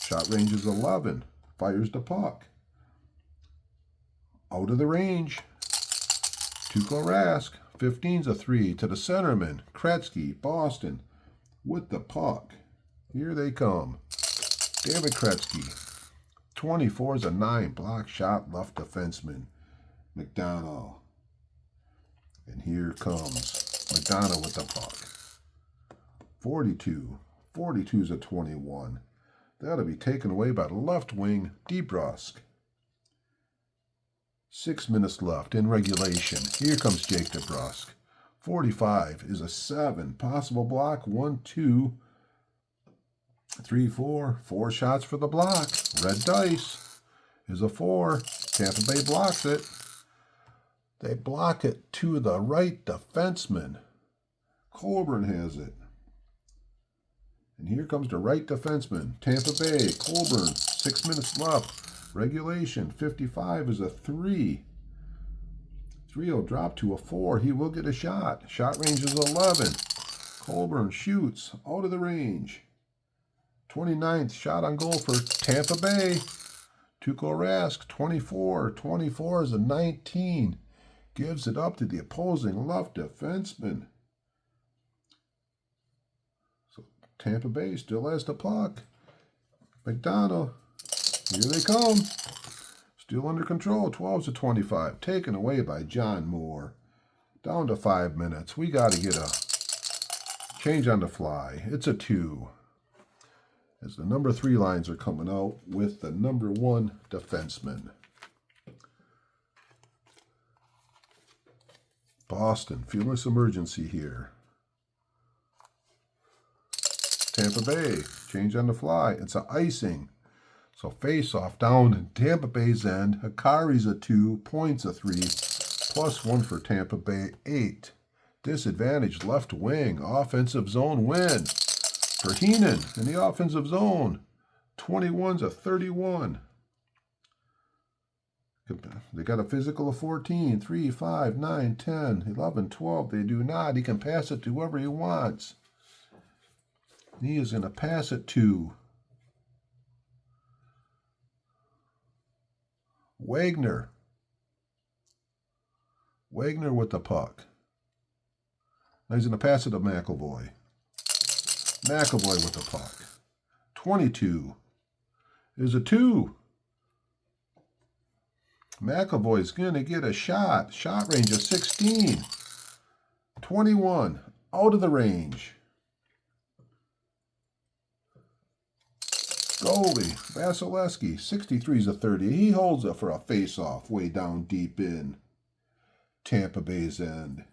Shot range is 11. Fires the puck. Out of the range. Tuukka Rask. 15's a 3 to the centerman. Gretzky, Boston, with the puck. Here they come. David Gretzky. 24's a 9. Block shot, left defenseman. McDonald. And here comes McDonald with the puck. 42. 42's a 21. That'll be taken away by the left wing, DeBrusk. 6 minutes left in regulation. Here comes Jake DeBrusk. 45 is a 7. Possible block. 1, 2, 3, 4. 4 shots for the block. Red dice is a 4. Tampa Bay blocks it. They block it to the right defenseman. Colburn has it. And here comes the right defenseman. Tampa Bay, Colburn, 6 minutes left. Regulation, 55 is a 3. 3 will drop to a 4. He will get a shot. Shot range is 11. Colburn shoots out of the range. 29th shot on goal for Tampa Bay. Tuukka Rask, 24. 24 is a 19. Gives it up to the opposing left defenseman. So Tampa Bay still has the puck. McDonald. Here they come. Still under control. 12's to 25. Taken away by John Moore. Down to 5 minutes. We got to get a change on the fly. It's a 2. As the number 3 lines are coming out with the number 1 defenseman. Boston, fearless emergency here. Tampa Bay, change on the fly. It's an icing. So face-off down in Tampa Bay's end. Hakari's a 2, points a 3, +1 for Tampa Bay, 8. Disadvantage left wing, offensive zone win for Heenan in the offensive zone. 21's a 31. They got a physical of 14, 3, 5, 9, 10, 11, 12. They do not. He can pass it to whoever he wants. He is going to pass it to Wagner. Wagner with the puck. Now he's going to pass it to McAvoy. McAvoy with the puck. 22 is a 2. McAvoy's going to get a shot. Shot range of 16. 21 out of the range. Goalie, Vasilevsky, 63's a 30. He holds it for a face-off way down deep in Tampa Bay's end.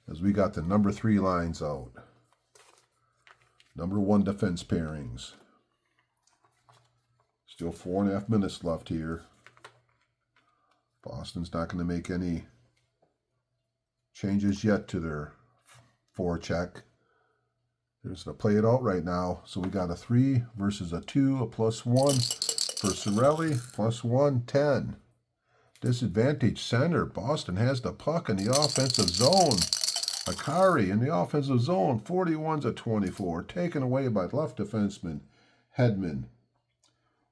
As we got the number 3 lines out. Number 1 defense pairings. Still 4.5 minutes left here. Boston's not going to make any changes yet to their forecheck. They're just going to play it out right now. So we got a 3 versus a 2, a +1 for Cirelli, +1, 10. Disadvantage center. Boston has the puck in the offensive zone. Hakari in the offensive zone, 41's a 24. Taken away by left defenseman Hedman.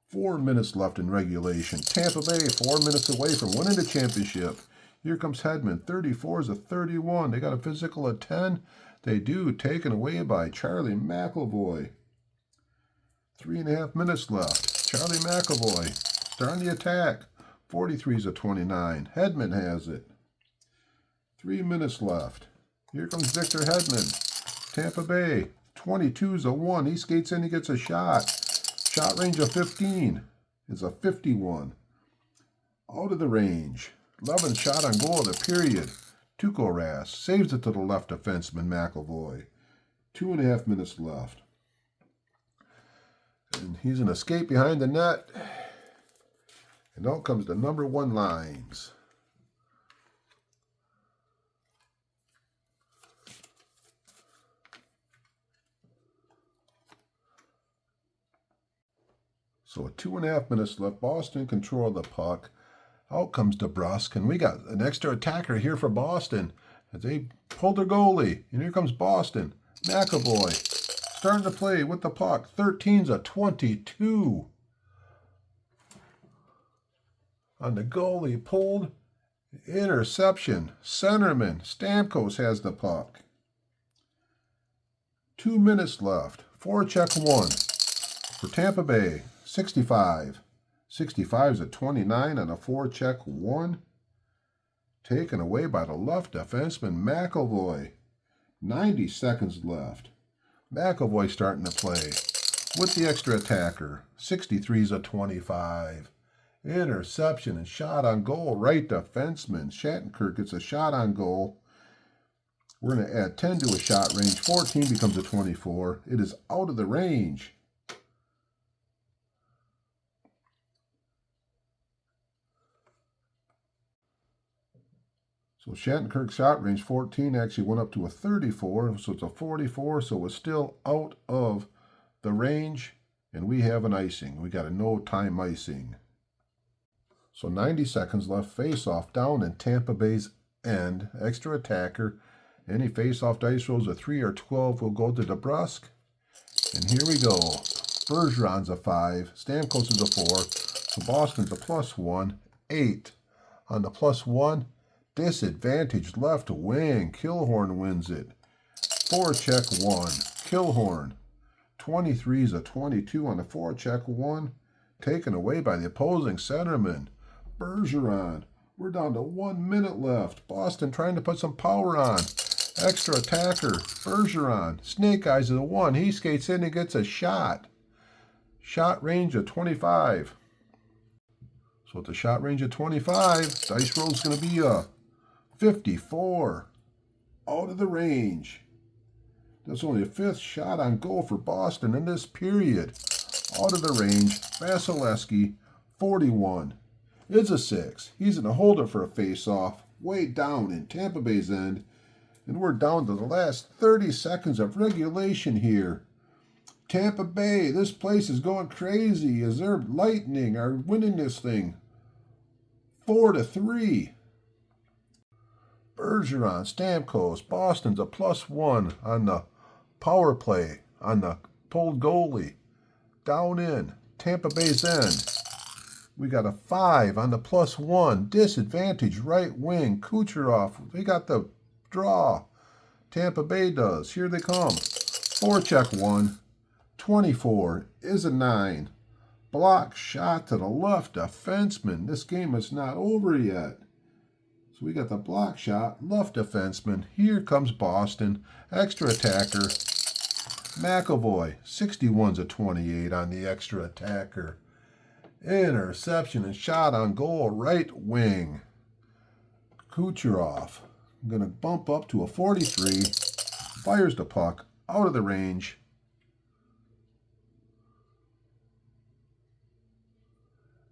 4 minutes left in regulation. Tampa Bay 4 minutes away from winning the championship. Here comes Hedman. 34's a 31. They got a physical of 10. They do. Taken away by Charlie McAvoy. 3.5 minutes left. Charlie McAvoy starting the attack. 43's a 29. Hedman has it. 3 minutes left. Here comes Victor Hedman. Tampa Bay. 22's a 1. He skates in. He gets a shot. Shot range of 15 is a 51. Out of the range. 11 shot on goal of the period. Tuukka Rask saves it to the left defenseman McAvoy. 2.5 minutes left. And he's an escape behind the net. And out comes the number 1 lines. So with 2.5 minutes left, Boston control the puck. Out comes DeBrusk, and we got an extra attacker here for Boston as they pull their goalie. And here comes Boston. McAvoy starting to play with the puck. 13's a 22. On the goalie, pulled. Interception. Centerman. Stamkos has the puck. 2 minutes left. Forecheck 1 for Tampa Bay. 65. 65's a 29 on a forecheck 1. Taken away by the left defenseman, McAvoy. 90 seconds left. McAvoy starting to play with the extra attacker. 63's a 25. Interception and shot on goal. Right defenseman. Shattenkirk gets a shot on goal. We're going to add 10 to a shot range. 14 becomes a 24. It is out of the range. So Shattenkirk's shot range 14 actually went up to a 34. So it's a 44. So it's still out of the range. And we have an icing. We got a no time icing. So 90 seconds left. Face-off down in Tampa Bay's end. Extra attacker. Any face-off dice rolls of 3 or 12 will go to DeBrusk. And here we go. Bergeron's a 5. Stamkos is a 4. So Boston's a +1. 8. On the +1. Disadvantage left wing. Killhorn wins it. Forecheck 1. Killhorn. 23's a 22 on the forecheck 1. Taken away by the opposing centerman. Bergeron. We're down to 1 minute left. Boston trying to put some power on. Extra attacker. Bergeron. Snake Eyes is a 1. He skates in and gets a shot. Shot range of 25. So at the shot range of 25, dice roll's going to be a 54. Out of the range. That's only a 5th shot on goal for Boston in this period. Out of the range. Vasilevsky, 41. It's a 6. He's going to hold it for a face-off. Way down in Tampa Bay's end. And we're down to the last 30 seconds of regulation here. Tampa Bay, this place is going crazy as their Lightning are winning this thing 4-3. Bergeron, Stamkos, Boston's a +1 on the power play, on the pulled goalie. Down in Tampa Bay's end. We got a 5 on the +1. Disadvantage right wing. Kucherov. We got the draw. Tampa Bay does. Here they come. Forecheck 1. 24 is a 9. Block shot to the left defenseman. This game is not over yet. So we got the block shot, left defenseman. Here comes Boston. Extra attacker. McAvoy. 61's a 28 on the extra attacker. Interception and shot on goal, right wing. Kucherov. I'm going to bump up to a 43. Fires the puck out of the range.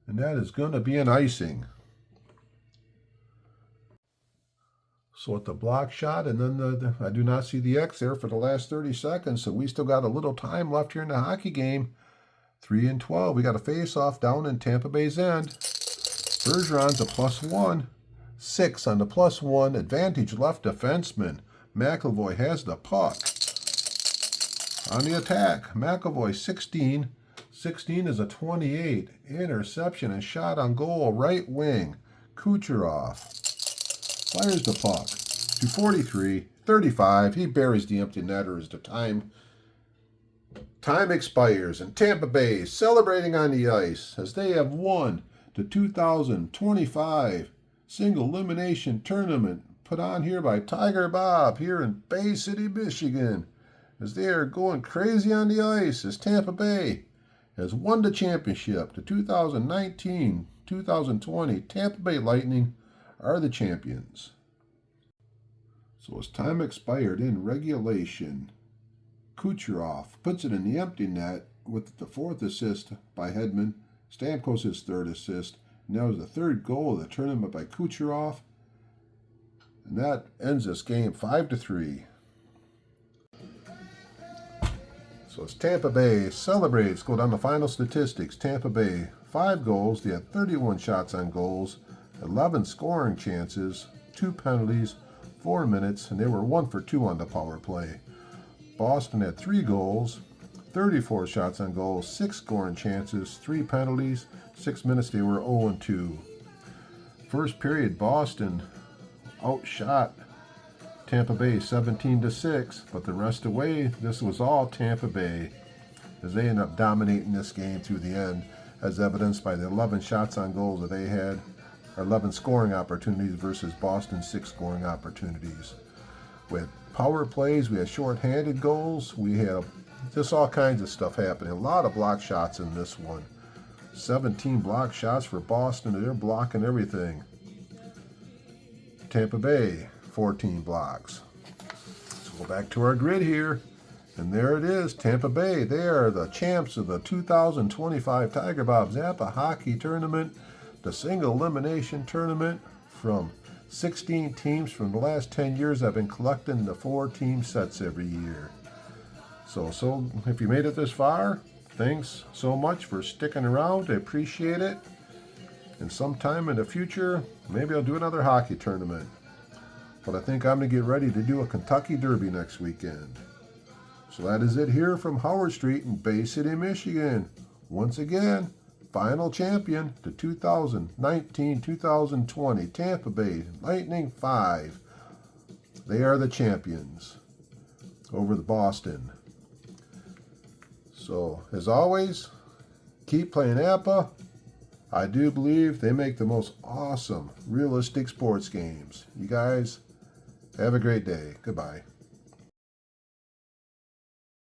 And that is going to be an icing. So at the block shot, and then I do not see the X there for the last 30 seconds, so we still got a little time left here in the hockey game. 3-12. We got a face-off down in Tampa Bay's end. Bergeron's a +1. 6 on the +1. Advantage left defenseman. McAvoy has the puck. On the attack, McAvoy 16. 16 is a 28. Interception and shot on goal, right wing. Kucherov fires the puck to 43. 35. He buries the empty netter as the time expires, and Tampa Bay celebrating on the ice as they have won the 2025 single elimination tournament put on here by Tigerbob here in Bay City, Michigan, as they are going crazy on the ice as Tampa Bay has won the championship. The 2019-2020 Tampa Bay Lightning are the champions. So as time expired in regulation, Kucherov puts it in the empty net with the 4th assist by Hedman. Stamkos his 3rd assist. And that was the 3rd goal of the tournament by Kucherov. And that ends this game 5-3. So it's Tampa Bay celebrates. Go down to final statistics. Tampa Bay, 5 goals. They had 31 shots on goals, 11 scoring chances, 2 penalties, 4 minutes, and they were 1 for 2 on the power play. Boston had 3 goals, 34 shots on goal, 6 scoring chances, 3 penalties, 6 minutes. They were 0-2. First period, Boston outshot Tampa Bay 17-6, but the rest of the way, this was all Tampa Bay, as they ended up dominating this game through the end, as evidenced by the 11 shots on goal that they had, 11 scoring opportunities versus Boston's 6 scoring opportunities. We had power plays, we had shorthanded goals, we had just all kinds of stuff happening. A lot of block shots in this one. 17 block shots for Boston, they're blocking everything. Tampa Bay, 14 blocks. So go back to our grid here, and there it is, Tampa Bay. They are the champs of the 2025 Tigerbob Apba Hockey Tournament, the single elimination tournament from 16 teams from the last 10 years. I've been collecting the 4-team sets every year. So if you made it this far, thanks so much for sticking around. I appreciate it. And sometime in the future, maybe I'll do another hockey tournament. But I think I'm going to get ready to do a Kentucky Derby next weekend. So that is it here from Howard Street in Bay City, Michigan. Once again, final champion, the 2019-2020 Tampa Bay Lightning 5. They are the champions over the Boston. So, as always, keep playing Apba. I do believe they make the most awesome, realistic sports games. You guys, have a great day. Goodbye.